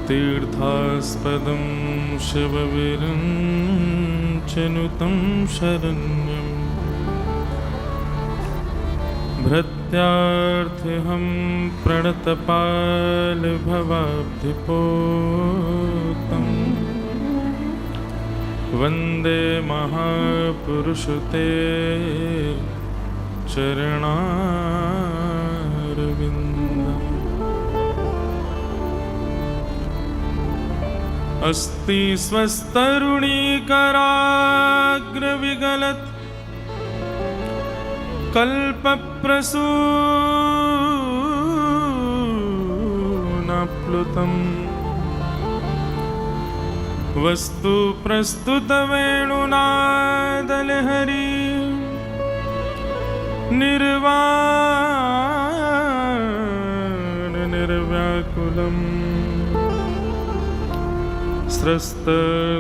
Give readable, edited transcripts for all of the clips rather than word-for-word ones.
तीर्थास्पदं शिवविरञ्चनुतं शरण्यं भृत्यार्थिहं प्रणतपालभवाब्धिपोतं वन्दे महापुरुषते चरणारविन्दम्। अस्ति स्वस्तरुणीकराग्रविगलत् कल्पप्रसूनाप्लुतम् वस्तु प्रस्तुतवेणुनादलहरी निर्वाण निर्व्याकुलम्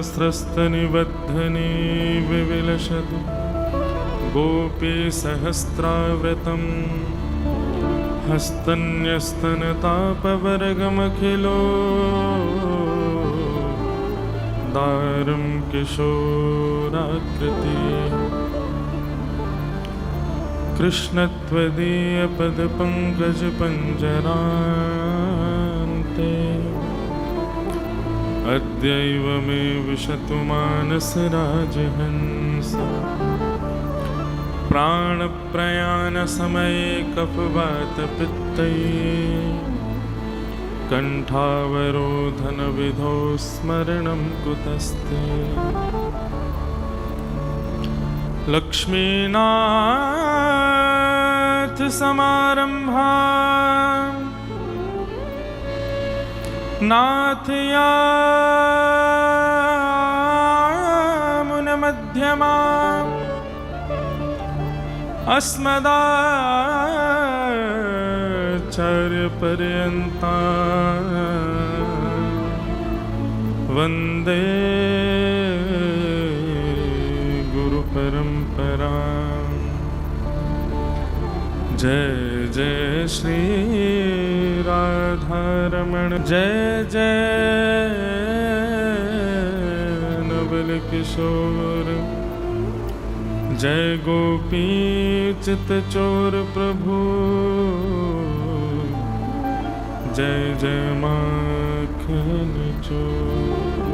स्रस्तनिबद्धनी विविलसतु गोपीसहस्रावृतं हस्तन्यस्तनतापवर्गमखिलो दारं किशोराकृति कृष्णत्वदीयपदपङ्कजपञ्जरान्ते अद्यैव मे विशतु मानसराजहंस प्राणप्रयाणसमये कफवातपित्तये कण्ठावरोधनविधौ स्मरणं कुतस्ते लक्ष्मीनाथसमारम्भा नाथयामुनमध्यमा अस्मदाचार्यपर्यन्ता वन्दे गुरुपरम्परा। जय जय श्री राधारमण, जय जय नवल किशोर, जय गोपी चित्तचोर प्रभु, जय जय माखन चोर।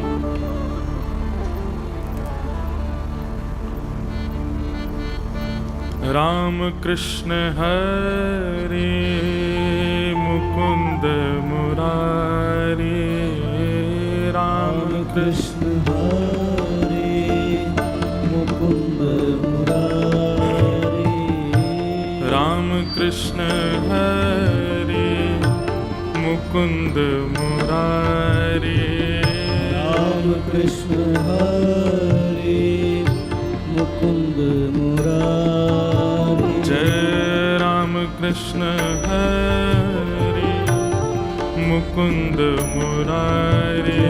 राम कृष्ण हरे मुकुंद मुरारी, राम कृष्ण हरे मुकुंद मुरारी, राम कृष्ण हरे मुकुंद मुरारी, राम कृष्ण हरे मुकुंद मुरारी। जय राम कृष्ण हरे मुकुंद मुरारी,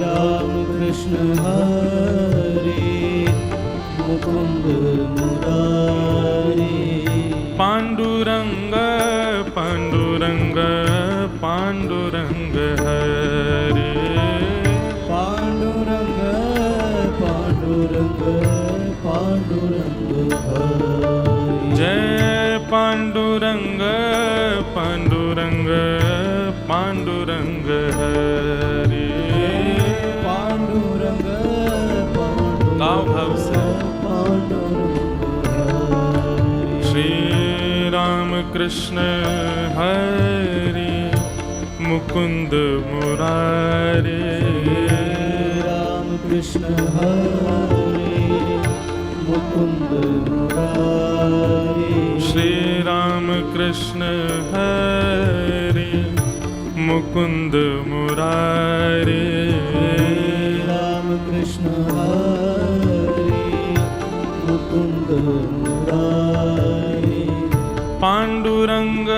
राम कृष्ण हरे मुकुंद मुरारी। पांडुरंग पांडुरंग पांडुरंग हरे, पांडुरंग पांडुरंग पांडुरंग हरे। जय पांडुरंग पांडुरंग पांडुरंग हरे, पांडुरंग गाओ भाव से। पांडुरंग हरे। श्री राम कृष्ण हरे मुकुंद मुरारी, राम कृष्ण हरे मुकुंद मुरारी। श्री राम कृष्ण हरे मुकुंद मुरारी, राम कृष्ण हरे मुकुंद मुरारी। पांडुरंग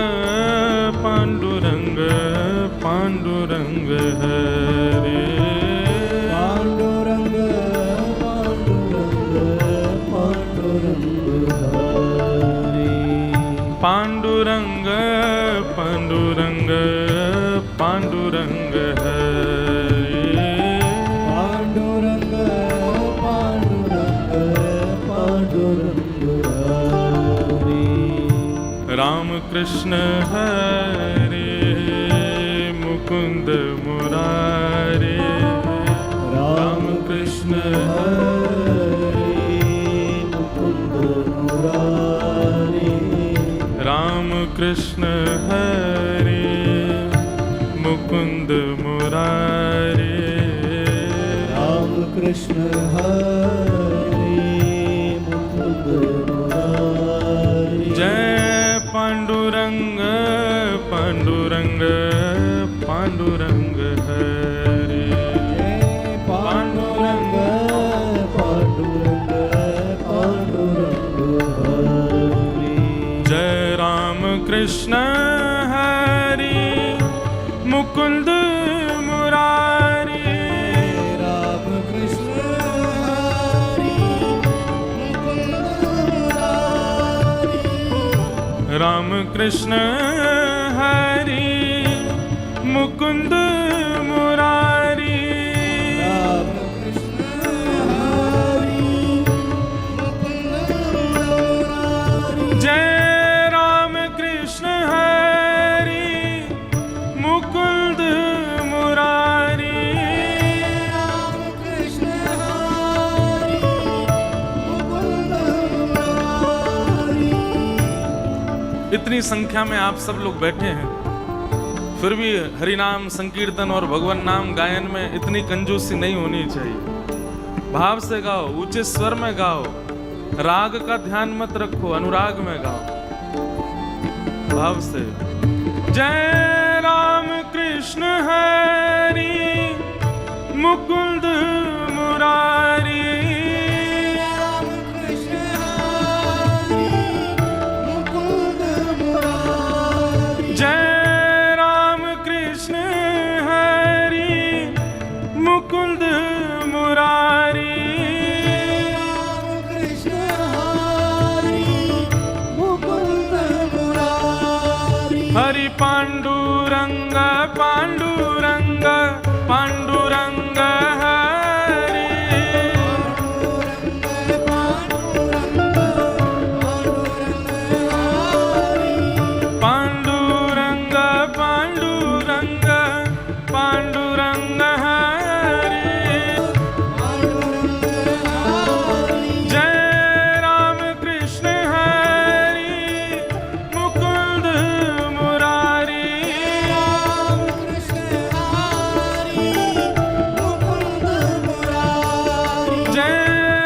पांडुरंग पांडुरंग हरे, पांडुरंग पांडुरंग पांडुरंग हरे। पांडुरंग पांडुरंग पांडुरंग हरे, कृष्ण हरे मुकुंद मुरारे राम कृष्ण हरे मुकुंद मुरारे राम कृष्ण हरे मुकुंद मुरारे राम कृष्ण हरे मुकुंद मुरारे जय पांडुरंग पांडुरंग पांडुरंग हरे जय पांडुरंग पांडुरंग पांडुरंग हरे जय राम कृष्ण हरे मुकुंद मुरारी राम कृष्ण हरे मुकुंद मुरारे राम कृष्ण हरे मुकुंद मुरारी राम कृष्ण हरे मुकुंद मुरारे जय राम कृष्ण हरे मुकुंद मुरारी राम कृष्ण हरे मुकुंद मुरारे इतनी संख्या में आप सब लोग बैठे हैं, फिर भी हरि नाम संकीर्तन और भगवान नाम गायन में इतनी कंजूसी नहीं होनी चाहिए। भाव से गाओ, ऊंचे स्वर में गाओ, राग का ध्यान मत रखो, अनुराग में गाओ भाव से। जय राम कृष्ण हरि मुकुंद मुरारी राम कृष्ण हरे मुकुंद मुरारे जय राम कृष्ण हरि मुकुंद मुरारी राम कृष्ण हरे मुकुंद मुरारे हरि पांडुरंग पांडुरंग पांडुरंग हरि पांडुरंग पांडुरंग पांडुरंग हरि जय राम कृष्ण हरि मुकुंद मुरारी जय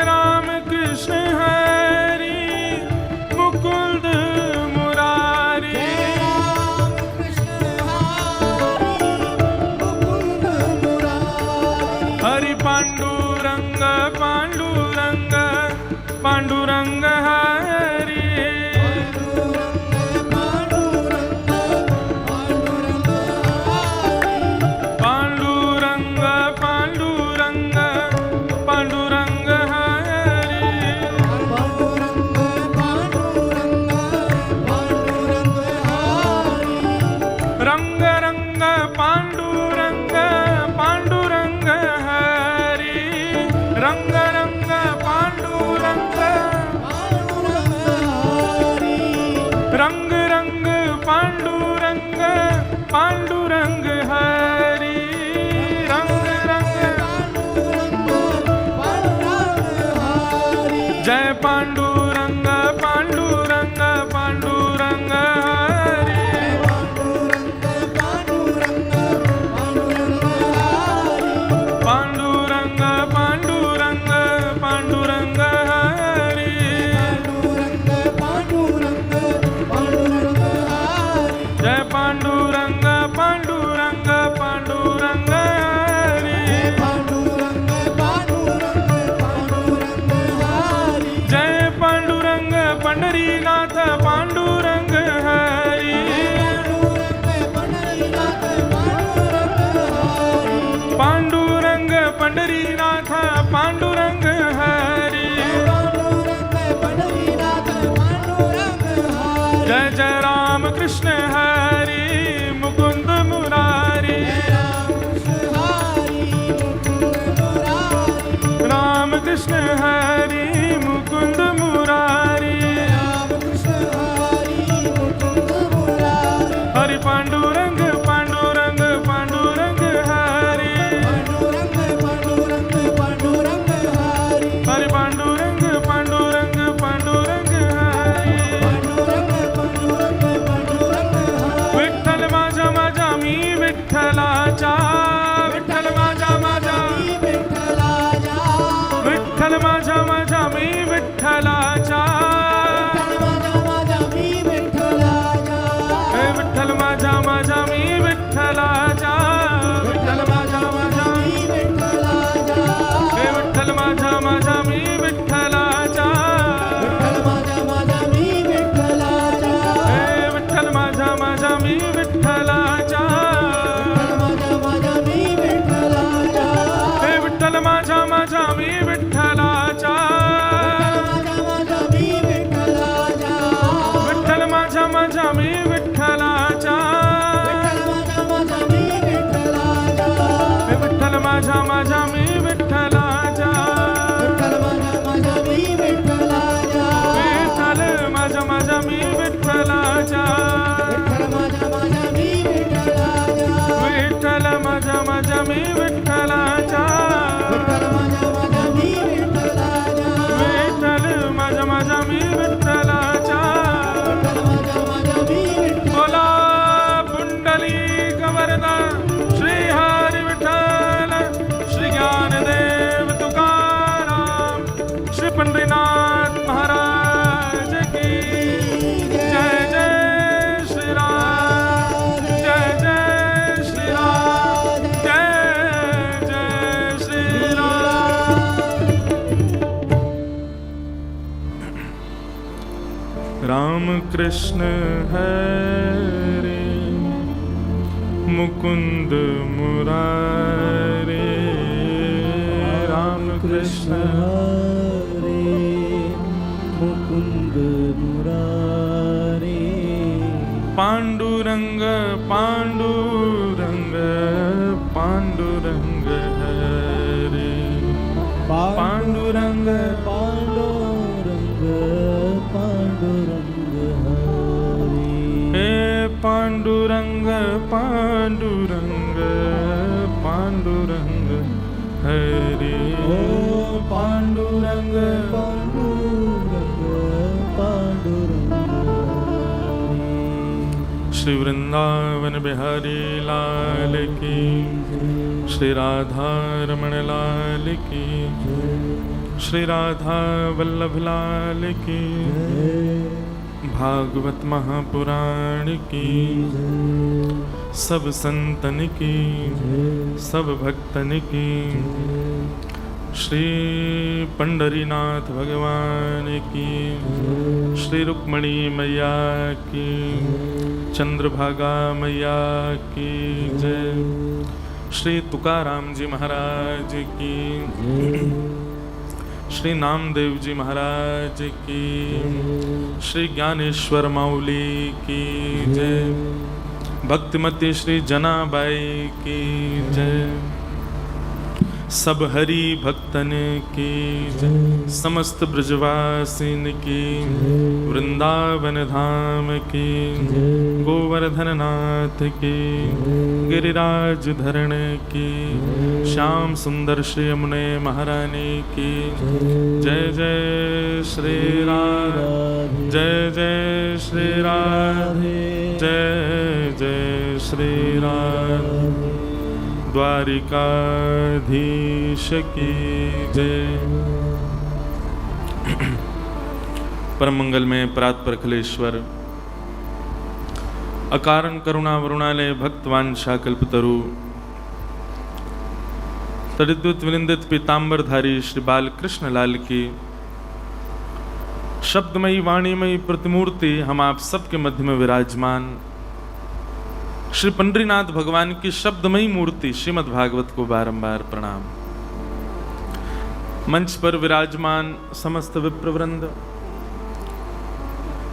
राम कृष्ण हरि मुकुंद मुरारी हरि पांडुरंग पांडुरंग पांडुरंग हरि पांडुरंग पांडुरंग पांडुरंग हरि रंग रंग पांडुरंग पांडुरंग हरि रंग रंग पांडुरंग रंग रंग पांडुरंग पांडुरंग हरि रंग रंग जय पांडुरंग पांडुरंग पांडुरंग हरि पांडुरंग पांडुरंग पांडुरंग हरि जय पांडुरंग पांडुरंग पांडुरंग हरि जय पांडुरंग पंढरीनाथ पांडुरंग हरि पांडुरंग पंढरीनाथ पांडुरंग हरि जय जय राम कृष्ण हरि मुकुंद मुरारी राम कृष्ण हरि मुकुंद मुरारी श्री हरि विठ्ठल, श्री ज्ञानदेव तुकाराम, श्री पंडरीनाथ महाराज की जय। जय श्री राम, जय जय श्री राम, जय जय श्री राम। राम कृष्ण हरे मुकुंद मुरारे, राम कृष्ण हरे मुकुंद मुरारे, पांडुरंग पांडुरंग पांडुरंग हरे, पांडुरंग पांडुरंग पांडुरंग हरे, हे पांडुरंग पांडुरंग पांडुरंग हरे, ओ पांडुरंग पांडुरंग पांडुरंग हरे। श्री वृंदावन बिहारी लाल की, श्री राधा रमण लाल की, श्री राधा वल्लभ लाल की, भागवत महापुराण की, सब संतन की, सब भक्तन की, श्री पंडरीनाथ भगवान की, श्री रुक्मणी मैया की, चंद्रभागा मैया की जय, श्री तुकाराम जी महाराज की, श्री नामदेव जी महाराज की, श्री ज्ञानेश्वर माउली की जय, भक्तिमती श्री जनाबाई की जय, सब हरि भक्तन की जय, समस्त ब्रजवासिन की, वृंदावन धाम की, गोवर्धन नाथ की, गिरिराज धरण की, श्याम सुंदर श्री यमुने महारानी की जय। जय श्री राम, जय जय श्री राम, जय जय श्री राम, द्वारिकाधीश की जय। परम मंगल में परात्पर अखिलेश्वर, अकारण करुणा वरुणालय भक्तवांछा कल्पतरु, तडिद्युत विनिंदित पीतांबरधारी श्री बालकृष्ण लाल की शब्दमयी वाणीमयी प्रतिमूर्ति हम आप सबके मध्य में विराजमान श्री पंडरीनाथ भगवान की शब्दमयी मूर्ति श्रीमद् भागवत को बारंबार प्रणाम। मंच पर विराजमान समस्त विप्रवृंद,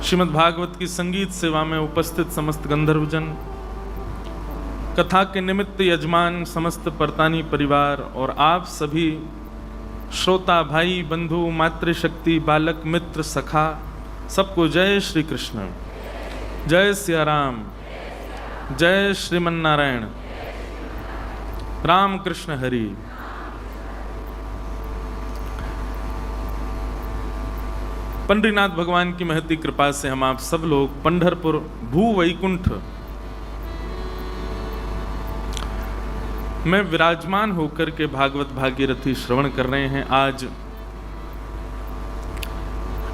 श्रीमद् भागवत की संगीत सेवा में उपस्थित समस्त गंधर्वजन, कथा के निमित्त यजमान समस्त परतानी परिवार और आप सभी श्रोता भाई बंधु मातृशक्ति बालक मित्र सखा, सबको जय श्री कृष्ण, जय सिया राम, जय श्रीमन नारायण, राम कृष्ण हरि। पंडरीनाथ भगवान की महती कृपा से हम आप सब लोग पंढरपुर भू वैकुंठ में विराजमान होकर के भागवत भागीरथी श्रवण कर रहे हैं। आज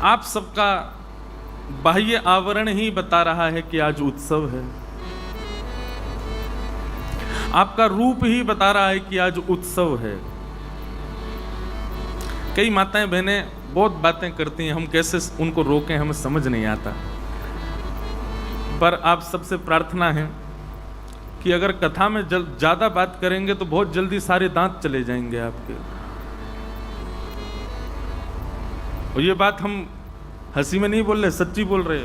आप सबका बाह्य आवरण ही बता रहा है कि आज उत्सव है, आपका रूप ही बता रहा है कि आज उत्सव है। कई माताएं बहनें बहुत बातें करती हैं, हम कैसे उनको रोकें हमें समझ नहीं आता। पर आप सबसे प्रार्थना है कि अगर कथा में ज्यादा बात करेंगे तो बहुत जल्दी सारे दांत चले जाएंगे आपके। और ये बात हम हंसी में नहीं बोल रहे, सच्ची बोल रहे।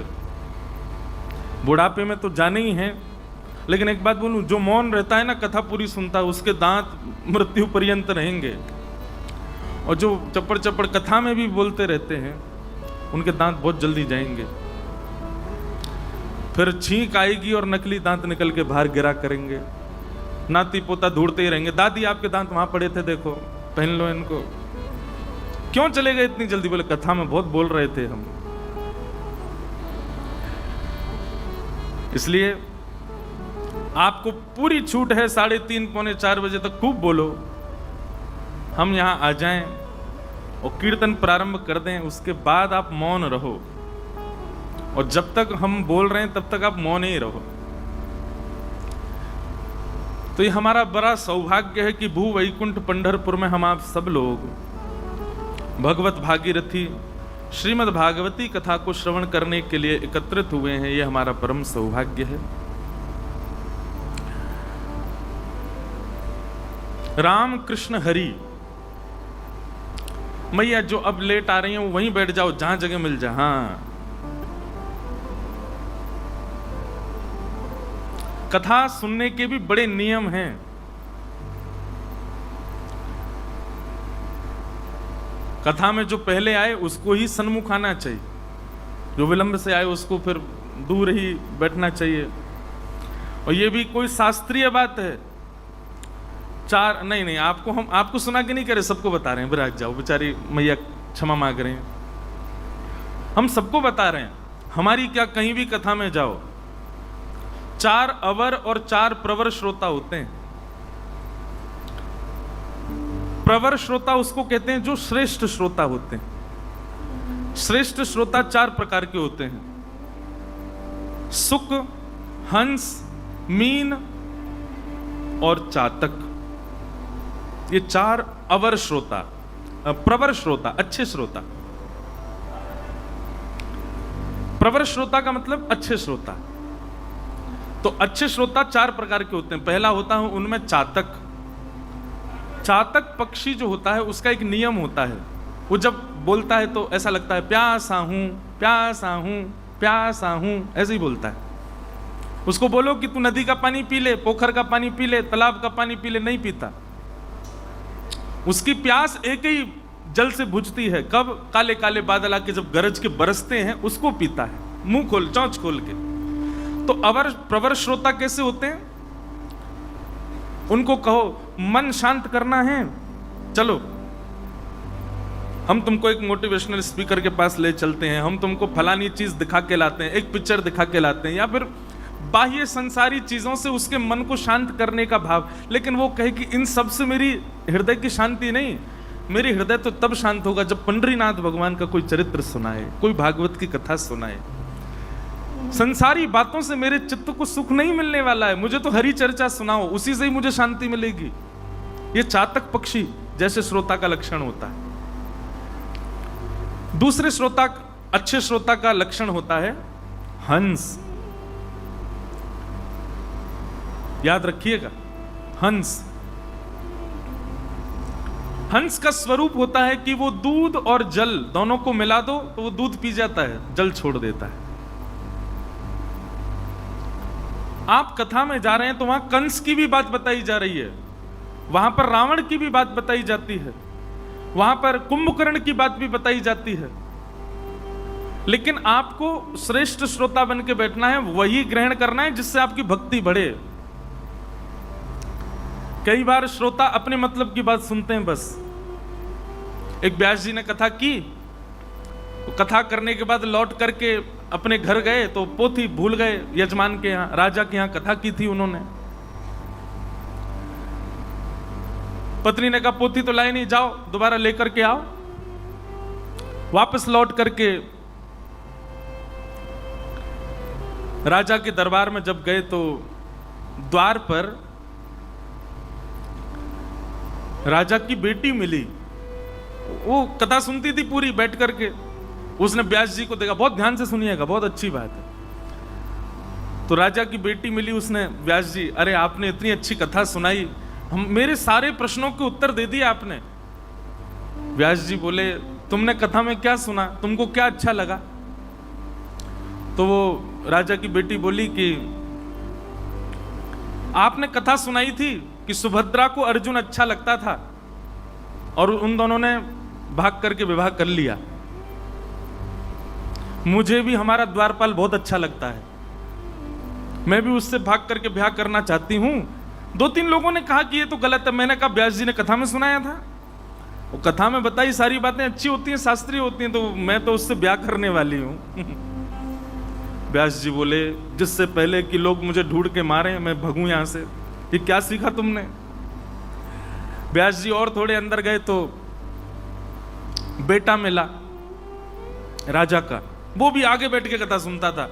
बुढ़ापे में तो जाने ही हैं, लेकिन एक बात बोलूं, जो मौन रहता है ना, कथा पूरी सुनता है, उसके दांत मृत्यु पर्यंत रहेंगे। और जो चप्पड़ चप्पड़ कथा में भी बोलते रहते हैं, उनके दांत बहुत जल्दी जाएंगे। फिर छींक आएगी और नकली दांत निकल के बाहर गिरा करेंगे, नाती पोता ढूंढते ही रहेंगे, दादी आपके दांत वहां पड़े थे, देखो पहन लो इनको। क्यों चले गए इतनी जल्दी? बोले कथा में बहुत बोल रहे थे हम। इसलिए आपको पूरी छूट है 3:30 पौने 4 बजे तक खूब बोलो, हम यहां आ जाएं और कीर्तन प्रारंभ कर दें, उसके बाद आप मौन रहो, और जब तक हम बोल रहे हैं तब तक आप मौन ही रहो। तो ये हमारा बड़ा सौभाग्य है कि भू वैकुंठ पंढरपुर में हम आप सब लोग भगवत भागीरथी श्रीमद् भागवती कथा को श्रवण करने के लिए एकत्रित हुए हैं। ये हमारा परम सौभाग्य है। राम कृष्ण हरि, मैया जो अब लेट आ रही हैं वो वहीं बैठ जाओ जहां जगह मिल जाए। हाँ, कथा सुनने के भी बड़े नियम हैं। कथा में जो पहले आए उसको ही सन्मुख आना चाहिए, जो विलंब से आए उसको फिर दूर ही बैठना चाहिए। और ये भी कोई शास्त्रीय बात है। नहीं, हम आपको सुना के नहीं करे, सबको बता रहे हैं। विराग जाओ, बेचारी मैया क्षमा मांग रहे हैं। हम सबको बता रहे हैं, हमारी क्या कहीं भी कथा में जाओ 4 अवर और 4 प्रवर श्रोता होते हैं। प्रवर श्रोता उसको कहते हैं जो श्रेष्ठ श्रोता होते हैं। श्रेष्ठ श्रोता 4 प्रकार के होते हैं, सुक, हंस, मीन और चातक। ये 4 अवर श्रोता, प्रवर श्रोता, अच्छे श्रोता। प्रवर श्रोता का मतलब अच्छे श्रोता। तो अच्छे श्रोता 4 प्रकार के होते हैं। पहला होता है उनमें चातक। चातक पक्षी जो होता है उसका एक नियम होता है, वो जब बोलता है तो ऐसा लगता है प्यासा हूं, प्यासा हूं, प्यासा हूं, ऐसे ही बोलता है। उसको बोलो कि तू नदी का पानी पी ले, पोखर का पानी पी ले, तालाब का पानी पी ले, नहीं पीता। उसकी प्यास एक ही जल से बुझती है, कब? काले काले बादल आके जब गरज के बरसते हैं उसको पीता है, मुंह खोल, चौंच खोल के। तो अवर प्रवर श्रोता कैसे होते हैं? उनको कहो मन शांत करना है, चलो हम तुमको एक मोटिवेशनल स्पीकर के पास ले चलते हैं, हम तुमको फलानी चीज दिखा के लाते हैं, एक पिक्चर दिखा के लाते हैं, या फिर बाह्य संसारी चीजों से उसके मन को शांत करने का भाव। लेकिन वो कहे कि इन सब से मेरी हृदय की शांति नहीं, मेरी हृदय तो तब शांत होगा जब पंडरीनाथ भगवान का कोई चरित्र सुनाए, कोई भागवत की कथा सुनाए। संसारी बातों से मेरे चित्त को सुख नहीं मिलने वाला है, मुझे तो हरि चर्चा सुनाओ, उसी से ही मुझे शांति मिलेगी। ये चातक पक्षी जैसे श्रोता का लक्षण होता है। दूसरे श्रोता, अच्छे श्रोता का लक्षण होता है हंस। याद रखिएगा, हंस। हंस का स्वरूप होता है कि वो दूध और जल दोनों को मिला दो तो वो दूध पी जाता है, जल छोड़ देता है। आप कथा में जा रहे हैं तो वहां कंस की भी बात बताई जा रही है, वहां पर रावण की भी बात बताई जाती है, वहां पर कुंभकर्ण की बात भी बताई जाती है। लेकिन आपको श्रेष्ठ श्रोता बन के बैठना है, वही ग्रहण करना है जिससे आपकी भक्ति बढ़े। कई बार श्रोता अपने मतलब की बात सुनते हैं बस। एक व्यास जी ने कथा की, कथा करने के बाद लौट करके अपने घर गए तो पोथी भूल गए यजमान के यहां, राजा के यहां कथा की थी उन्होंने। पत्नी ने कहा पोथी तो लाए नहीं, जाओ दोबारा लेकर के आओ। वापस लौट करके राजा के दरबार में जब गए तो द्वार पर राजा की बेटी मिली। वो कथा सुनती थी पूरी बैठ करके, उसने व्यास जी को देखा, बहुत ध्यान से सुनिएगा, बहुत अच्छी बात है। तो राजा की बेटी मिली, उसने व्यास जी, अरे आपने इतनी अच्छी कथा सुनाई, हम मेरे सारे प्रश्नों के उत्तर दे दिए आपने। व्यास जी बोले तुमने कथा में क्या सुना, तुमको क्या अच्छा लगा? तो वो राजा की बेटी बोली कि आपने कथा सुनाई थी कि सुभद्रा को अर्जुन अच्छा लगता था और उन दोनों ने भाग करके विवाह कर लिया। मुझे भी हमारा द्वारपाल बहुत अच्छा लगता है, मैं भी उससे भाग करके ब्याह करना चाहती हूं। 2-3 लोगों ने कहा कि ये तो गलत है। मैंने कहा व्यास जी ने कथा में सुनाया था, वो कथा में बताई सारी बातें अच्छी होती हैं, शास्त्रीय होती हैं, तो मैं तो उससे ब्याह करने वाली हूं। व्यास जी बोले, जिससे पहले कि लोग मुझे ढूंढ के मारे मैं भगूं यहां से, ये क्या सीखा तुमने? व्यास जी और थोड़े अंदर गए तो बेटा मिला राजा का, वो भी आगे बैठ के कथा सुनता था।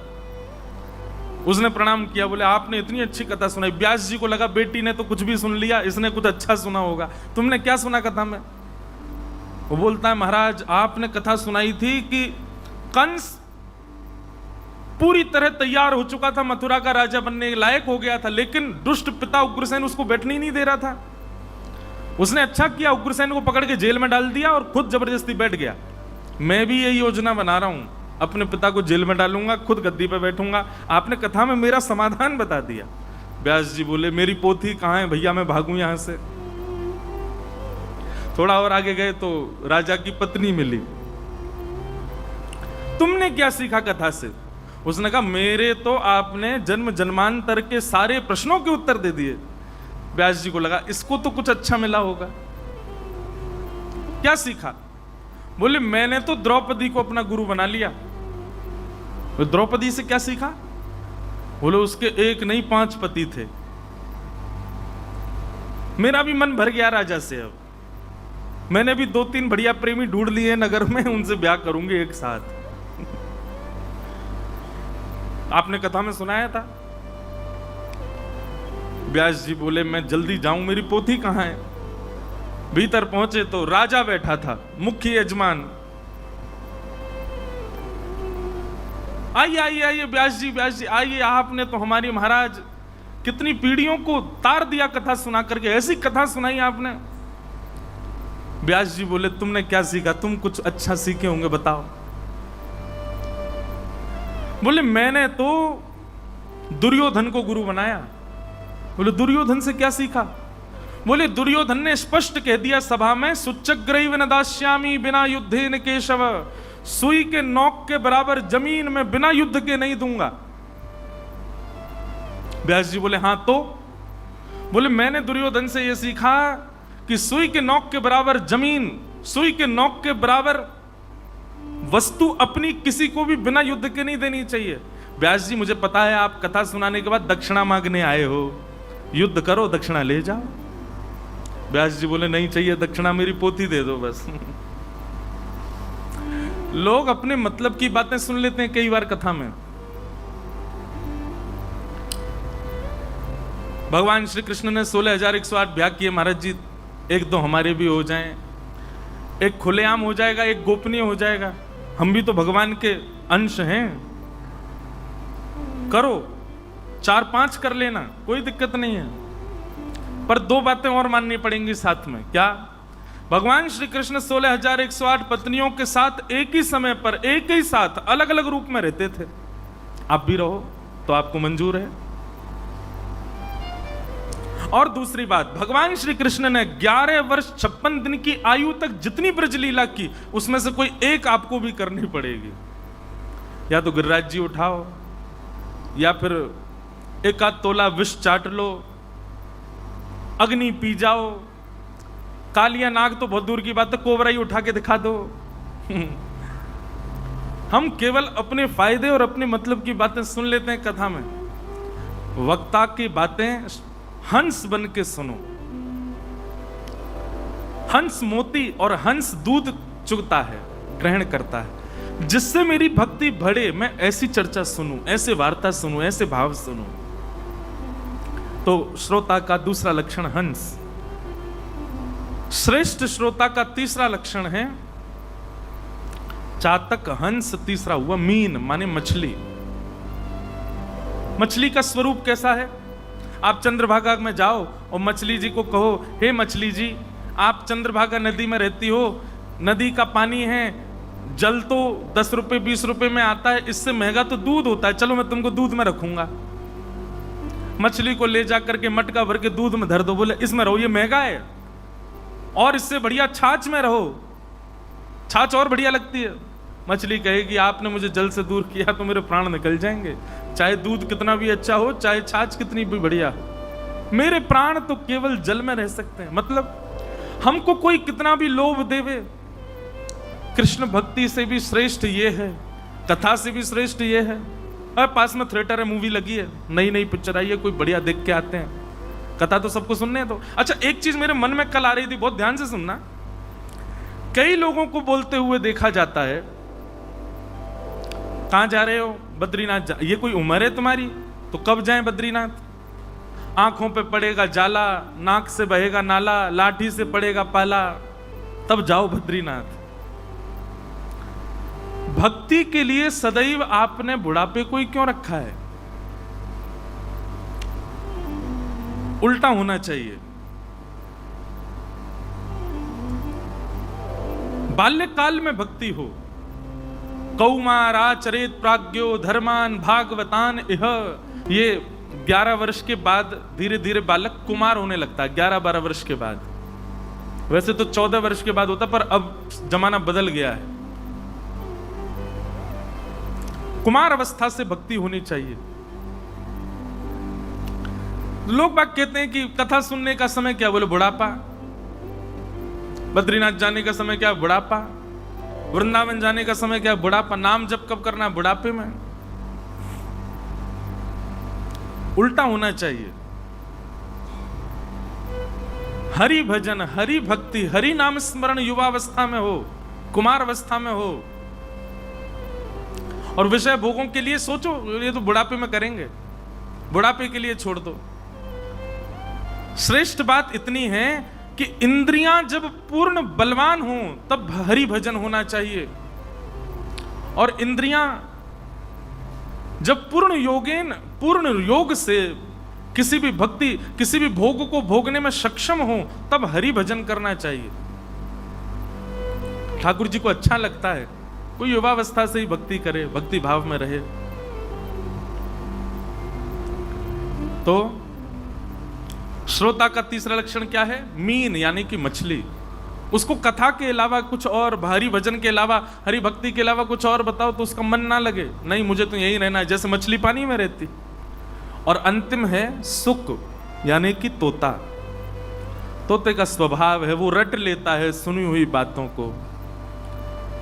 उसने प्रणाम किया, बोले आपने इतनी अच्छी कथा सुनाई। व्यास जी को लगा बेटी ने तो कुछ भी सुन लिया, इसने कुछ अच्छा सुना होगा, तुमने क्या सुना कथा में? वो बोलता है, महाराज आपने कथा सुनाई थी कि कंस पूरी तरह तैयार हो चुका था, मथुरा का राजा बनने के लायक हो गया था, लेकिन दुष्ट पिता उग्रसेन उसको बैठने ही नहीं दे रहा था। उसने अच्छा किया, उग्रसेन को पकड़ के जेल में डाल दिया और खुद जबरदस्ती बैठ गया। मैं भी यही योजना बना रहा हूं, अपने पिता को जेल में डालूंगा, खुद गद्दी पे बैठूंगा। आपने कथा में मेरा समाधान बता दिया। व्यास जी बोले, मेरी पोथी कहां है भैया, मैं भागूं यहां से। थोड़ा और आगे गए तो राजा की पत्नी मिली। तुमने क्या सीखा कथा से? उसने कहा, मेरे तो आपने जन्म जन्मांतर के सारे प्रश्नों के उत्तर दे दिए। व्यास जी को लगा इसको तो कुछ अच्छा मिला होगा। क्या सीखा? बोले, मैंने तो द्रौपदी को अपना गुरु बना लिया। तो द्रौपदी से क्या सीखा? बोले, उसके एक नहीं 5 पति थे। मेरा भी मन भर गया राजा से। अब मैंने भी 2-3 बढ़िया प्रेमी ढूंढ लिए नगर में, उनसे ब्याह करूंगी एक साथ। आपने कथा में सुनाया था। व्यास जी बोले, मैं जल्दी जाऊं, मेरी पोथी कहां है? भीतर पहुंचे तो राजा बैठा था, मुख्य यजमान। आइए आइए आइए व्यास जी आइए, आपने तो हमारी महाराज कितनी पीढ़ियों को तार दिया कथा सुना करके, ऐसी कथा सुनाई आपने। व्यास जी बोले, तुमने क्या सीखा? तुम कुछ अच्छा सीखे होंगे, बताओ। बोले, मैंने तो दुर्योधन को गुरु बनाया। बोले, दुर्योधन से क्या सीखा? बोले, दुर्योधन ने स्पष्ट कह दिया सभा में, सुच्चग्रैव न दास्यामि बिना युद्धेन केशव, सुई के नोक के बराबर जमीन में बिना युद्ध के नहीं दूंगा। व्यास जी बोले, हां तो? बोले, मैंने दुर्योधन से यह सीखा कि सुई के नोक के बराबर जमीन, सुई के नोक के बराबर वस्तु अपनी किसी को भी बिना युद्ध के नहीं देनी चाहिए। व्यास जी, मुझे पता है आप कथा सुनाने के बाद दक्षिणा मांगने आए हो, युद्ध करो दक्षिणा ले जाओ। व्यास जी बोले, नहीं चाहिए दक्षिणा, मेरी पोथी दे दो बस। लोग अपने मतलब की बातें सुन लेते हैं कई बार कथा में। भगवान श्री कृष्ण ने 16,108 ब्याह किए महाराज जी, एक तो हमारे भी हो जाएं, एक खुलेआम हो जाएगा, एक गोपनीय हो जाएगा। हम भी तो भगवान के अंश हैं। करो, 4-5 कर लेना, कोई दिक्कत नहीं है, पर 2 बातें और माननी पड़ेंगी साथ में। क्या? भगवान श्री कृष्ण 16,108 पत्नियों के साथ एक ही समय पर, एक ही साथ, अलग अलग रूप में रहते थे। आप भी रहो तो आपको मंजूर है। और दूसरी बात, भगवान श्री कृष्ण ने 11 वर्ष 56 दिन की आयु तक जितनी ब्रज लीला की, उसमें से कोई एक आपको भी करनी पड़ेगी। या तो गिरिराज जी उठाओ, या फिर 1 तोला विष चाट लो, अग्नि पी जाओ, कालिया नाग तो बहुत दूर की बात है, कोबरा ही उठा के दिखा दो। हम केवल अपने फायदे और अपने मतलब की बातें सुन लेते हैं कथा में। वक्ता की बातें हंस बन के सुनो। हंस मोती और हंस दूध चुगता है, ग्रहण करता है। जिससे मेरी भक्ति बढ़े, मैं ऐसी चर्चा सुनूं, ऐसे वार्ता सुनूं, ऐसे भाव सुनूं। तो श्रोता का दूसरा लक्षण हंस। श्रेष्ठ श्रोता का तीसरा लक्षण है चातक हंस। तीसरा हुआ मीन, माने मछली। मछली का स्वरूप कैसा है? आप चंद्रभागा में जाओ और मछली जी को कहो, हे मछली जी, आप चंद्रभागा नदी में रहती हो, नदी का पानी है, जल तो 10 रुपए 20 रुपए में आता है, इससे महंगा तो दूध होता है, चलो मैं तुमको दूध में रखूंगा। मछली को ले जाकर के मटका भर के दूध में धर दो, बोले इसमें रहो, ये महंगा है, और इससे बढ़िया छाछ में रहो, छाछ और बढ़िया लगती है। मछली कहेगी आपने मुझे जल से दूर किया तो मेरे प्राण निकल जाएंगे, चाहे दूध कितना भी अच्छा हो, चाहे छाछ कितनी भी बढ़िया हो, मेरे प्राण तो केवल जल में रह सकते हैं। मतलब हमको कोई कितना भी लोभ देवे, कृष्ण भक्ति से भी श्रेष्ठ ये है, कथा से भी श्रेष्ठ ये है अरे पास में थिएटर है, मूवी लगी है, नई नई पिक्चर आई है, कोई बढ़िया देख के आते हैं, कथा तो सबको सुनने है। तो अच्छा, एक चीज मेरे मन में कल आ रही थी, बहुत ध्यान से सुनना। कई लोगों को बोलते हुए देखा जाता है, कहां जा रहे हो? बद्रीनाथ ये कोई उम्र है तुम्हारी? तो कब जाएं बद्रीनाथ? आंखों पे पड़ेगा जाला, नाक से बहेगा नाला, लाठी से पड़ेगा पाला, तब जाओ बद्रीनाथ। भक्ति के लिए सदैव आपने बुढ़ापे को ही क्यों रखा है? उल्टा होना चाहिए। बाल्यकाल में भक्ति हो। कौमार आचरेत प्राज्ञो धर्मान भागवतान इह, ये 11 वर्ष के बाद धीरे धीरे बालक कुमार होने लगता है, 11-12 वर्ष के बाद। वैसे तो 14 वर्ष के बाद होता, पर अब जमाना बदल गया है। कुमार अवस्था से भक्ति होनी चाहिए। लोग बात कहते हैं कि कथा सुनने का समय क्या? बोले बुढ़ापा। बद्रीनाथ जाने का समय क्या? बुढ़ापा। वृंदावन जाने का समय क्या? बुढ़ापा। नाम जप कब करना? बुढ़ापे में। उल्टा होना चाहिए। हरि भजन, हरि भक्ति, हरि नाम स्मरण युवावस्था में हो, कुमार अवस्था में हो। और विषय भोगों के लिए सोचो, ये तो बुढ़ापे में करेंगे, बुढ़ापे के लिए छोड़ दो। श्रेष्ठ बात इतनी है कि इंद्रियां जब पूर्ण बलवान हों तब हरि भजन होना चाहिए, और इंद्रियां जब पूर्ण योग से किसी भी भक्ति, किसी भी भोग को भोगने में सक्षम हो, तब हरि भजन करना चाहिए। ठाकुर जी को अच्छा लगता है कोई युवावस्था से ही भक्ति करे, भक्ति भाव में रहे। तो श्रोता का तीसरा लक्षण क्या है? मीन, यानी कि मछली। उसको कथा के अलावा कुछ और, हरि भजन के अलावा, हरि भक्ति के अलावा कुछ और बताओ तो उसका मन ना लगे। नहीं, मुझे तो यही रहना है, जैसे मछली पानी में रहती। और अंतिम है सुक, यानी कि तोता। तोते का स्वभाव है, वो रट लेता है सुनी हुई बातों को।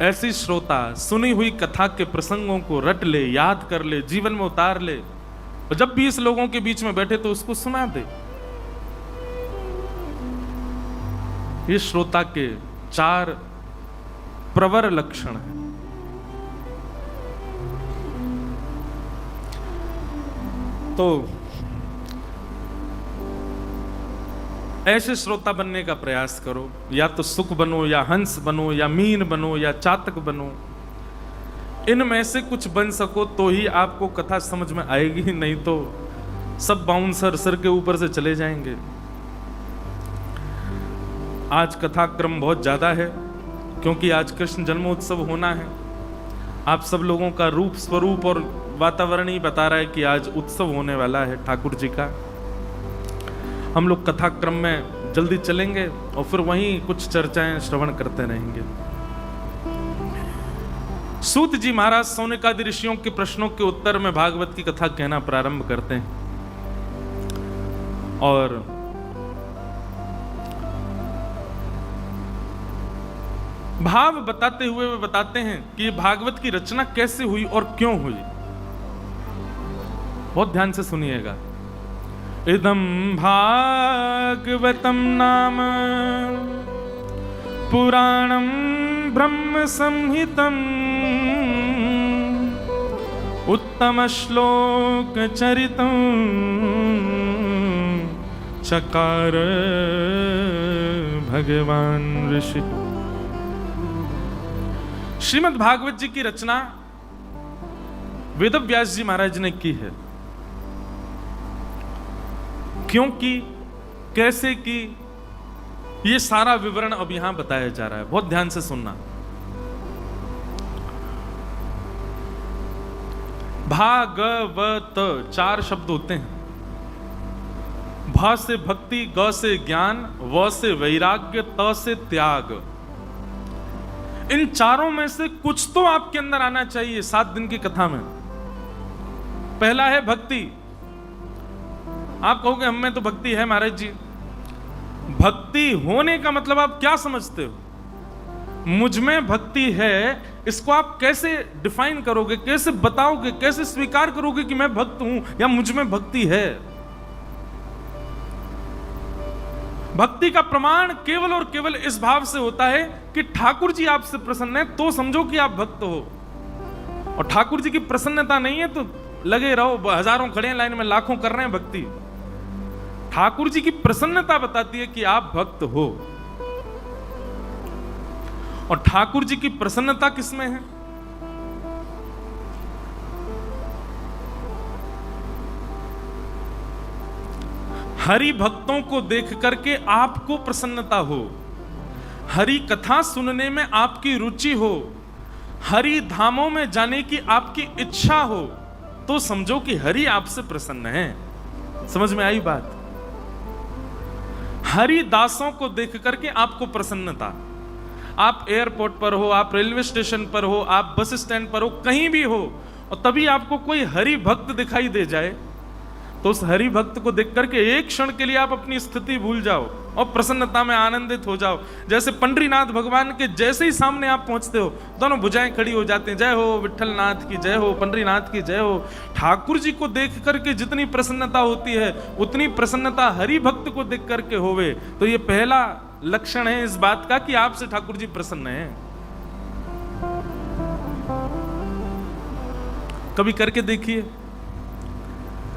ऐसी श्रोता सुनी हुई कथा के प्रसंगों को रट ले, याद कर ले, जीवन में उतार ले, और जब भी इस लोगों के बीच में बैठे तो उसको सुना दे। ये श्रोता के 4 प्रवर लक्षण हैं। तो ऐसे श्रोता बनने का प्रयास करो। या तो सुख बनो, या हंस बनो, या मीन बनो, या चातक बनो। इनमें से कुछ बन सको तो ही आपको कथा समझ में आएगी, नहीं तो सब बाउंसर सर के ऊपर से चले जाएंगे। आज कथा क्रम बहुत ज्यादा है, क्योंकि आज कृष्ण जन्मोत्सव होना है। आप सब लोगों का रूप स्वरूप और वातावरण ही बता रहा है कि आज उत्सव होने वाला है ठाकुर जी का। हम लोग कथा क्रम में जल्दी चलेंगे और फिर वहीं कुछ चर्चाएं श्रवण करते रहेंगे। सूत जी महाराज सौनकादि ऋषियों के प्रश्नों के उत्तर में भागवत की कथा कहना प्रारंभ करते हैं, और भाव बताते हुए वे बताते हैं कि भागवत की रचना कैसे हुई और क्यों हुई। बहुत ध्यान से सुनिएगा। इदं भागवतम नाम पुराणं ब्रह्म संहितं उत्तम श्लोक चरितं चकार भगवान ऋषि। श्रीमद् भागवत जी की रचना वेदव्यास जी महाराज ने की है। क्यों की, कैसे की, ये सारा विवरण अब यहां बताया जा रहा है। बहुत ध्यान से सुनना। भागवत 4 शब्द होते हैं। भ से भक्ति, ग से ज्ञान, व से वैराग्य, त से त्याग। इन चारों में से कुछ तो आपके अंदर आना चाहिए 7 दिन की कथा में। पहला है भक्ति। आप कहोगे हम में तो भक्ति है महाराज जी। भक्ति होने का मतलब आप क्या समझते हो? मुझ में भक्ति है, इसको आप कैसे डिफाइन करोगे, कैसे बताओगे, कैसे स्वीकार करोगे कि मैं भक्त हूं या मुझ में भक्ति है? भक्ति का प्रमाण केवल और केवल इस भाव से होता है कि ठाकुर जी आपसे प्रसन्न है तो समझो कि आप भक्त हो। और ठाकुर जी की प्रसन्नता नहीं है तो लगे रहो, हजारों खड़े हैं लाइन में, लाखों कर रहे हैं भक्ति। ठाकुर जी की प्रसन्नता बताती है कि आप भक्त हो। और ठाकुर जी की प्रसन्नता किसमें है? हरि भक्तों को देख करके आपको प्रसन्नता हो, हरि कथा सुनने में आपकी रुचि हो, हरि धामों में जाने की आपकी इच्छा हो, तो समझो कि हरि आपसे प्रसन्न है। समझ में आई बात? हरि दासों को देख करके आपको प्रसन्नता, आप एयरपोर्ट पर हो, आप रेलवे स्टेशन पर हो, आप बस स्टैंड पर हो, कहीं भी हो, और तभी आपको कोई हरि भक्त दिखाई दे जाए तो उस हरि भक्त को देख करके एक क्षण के लिए आप अपनी स्थिति भूल जाओ और प्रसन्नता में आनंदित हो जाओ। जैसे पंडरीनाथ भगवान के जैसे ही सामने आप पहुंचते हो, दोनों भुजाएं खड़ी हो जाती हैं, जय हो विठ्ठलनाथ की जय हो, पंडरीनाथ की जय हो। ठाकुर जी को देख करके जितनी प्रसन्नता होती है उतनी प्रसन्नता हरि भक्त को देख करके होवे, तो ये पहला लक्षण है इस बात का कि आपसे ठाकुर जी प्रसन्न है। कभी करके देखिए,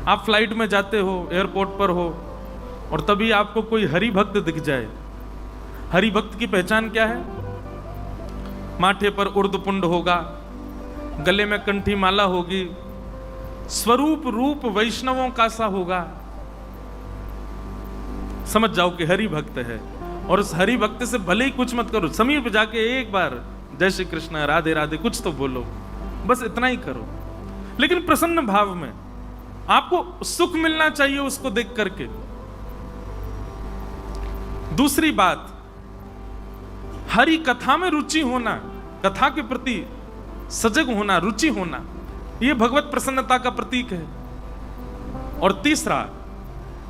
आप फ्लाइट में जाते हो, एयरपोर्ट पर हो, और तभी आपको कोई हरि भक्त दिख जाए। हरि भक्त की पहचान क्या है? माथे पर उर्दपुंड होगा, गले में कंठी माला होगी, स्वरूप रूप वैष्णवों का सा होगा, समझ जाओ कि हरि भक्त है। और उस हरि भक्त से भले ही कुछ मत करो, समीप जाके एक बार जय श्री कृष्ण राधे राधे कुछ तो बोलो, बस इतना ही करो, लेकिन प्रसन्न भाव में। आपको सुख मिलना चाहिए उसको देख करके। दूसरी बात, हरि कथा में रुचि होना, कथा के प्रति सजग होना, रुचि होना, यह भगवत प्रसन्नता का प्रतीक है। और तीसरा,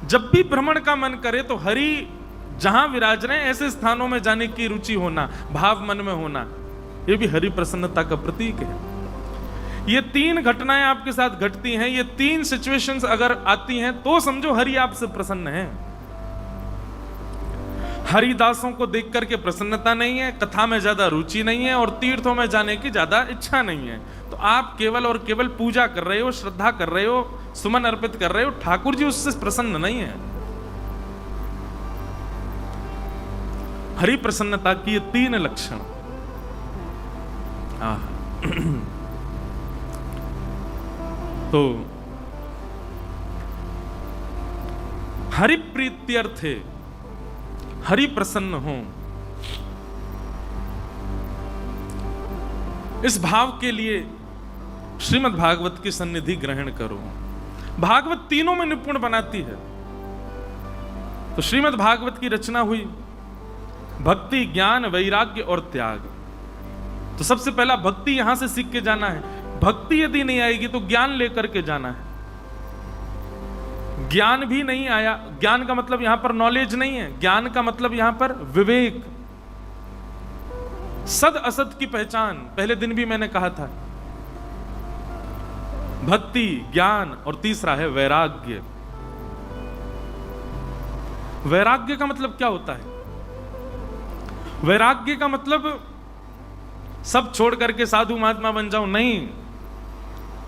जब भी भ्रमण का मन करे तो हरि जहां विराज रहे ऐसे स्थानों में जाने की रुचि होना, भाव मन में होना, यह भी हरि प्रसन्नता का प्रतीक है। ये तीन घटनाएं आपके साथ घटती हैं, ये तीन सिचुएशंस अगर आती हैं तो समझो हरि आपसे प्रसन्न है। हरिदासों को देख करके प्रसन्नता नहीं है, कथा में ज्यादा रुचि नहीं है, और तीर्थों में जाने की ज्यादा इच्छा नहीं है, तो आप केवल और केवल पूजा कर रहे हो, श्रद्धा कर रहे हो, सुमन अर्पित कर रहे हो, ठाकुर जी उससे प्रसन्न नहीं है। हरि प्रसन्नता की ये तीन लक्षण। तो हरि प्रीत्यर्थे, हरि प्रसन्न हो, इस भाव के लिए श्रीमद् भागवत की सन्निधि ग्रहण करो। भागवत तीनों में निपुण बनाती है। तो श्रीमद् भागवत की रचना हुई भक्ति, ज्ञान, वैराग्य और त्याग। तो सबसे पहला भक्ति यहां से सीख के जाना है। भक्ति यदि नहीं आएगी तो ज्ञान लेकर के जाना है। ज्ञान भी नहीं आया, ज्ञान का मतलब यहां पर नॉलेज नहीं है, ज्ञान का मतलब यहां पर विवेक, सद असत की पहचान। पहले दिन भी मैंने कहा था, भक्ति, ज्ञान और तीसरा है वैराग्य। वैराग्य का मतलब क्या होता है? वैराग्य का मतलब सब छोड़ करके साधु महात्मा बन जाओ, नहीं।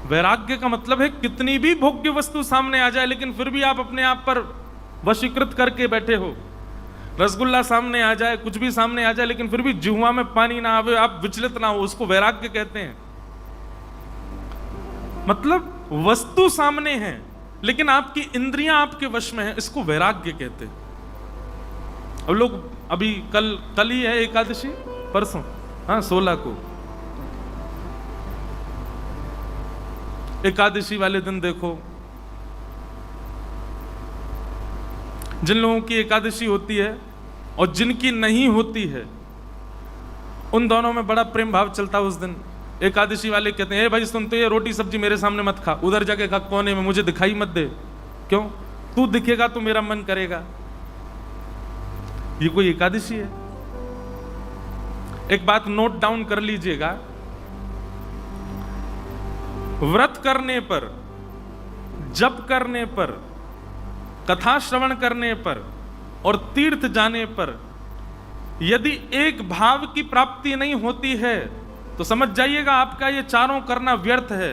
वैराग्य का मतलब है कितनी भी भोग्य वस्तु सामने आ जाए लेकिन फिर भी आप अपने आप पर वशीकृत करके बैठे हो। रसगुल्ला सामने आ जाए, कुछ भी सामने आ जाए, लेकिन फिर भी जिह्वा में पानी ना आवे, आप विचलित ना हो, उसको वैराग्य कहते हैं। मतलब वस्तु सामने है लेकिन आपकी इंद्रियां आपके वश में है, इसको वैराग्य कहते हैं। अब लोग अभी कल ही है एकादशी, परसों, हाँ 16 को एकादशी वाले दिन देखो, जिन लोगों की एकादशी होती है और जिनकी नहीं होती है, उन दोनों में बड़ा प्रेम भाव चलता है उस दिन। एकादशी वाले कहते हैं, भाई सुन तो ये रोटी सब्जी मेरे सामने मत खा, उधर जाके खा कोने में, मुझे दिखाई मत दे। क्यों? तू दिखेगा तो मेरा मन करेगा। ये कोई एकादशी है? एक बात नोट डाउन कर लीजिएगा, व्रत करने पर, जप करने पर, कथा श्रवण करने पर और तीर्थ जाने पर यदि एक भाव की प्राप्ति नहीं होती है तो समझ जाइएगा आपका ये चारों करना व्यर्थ है।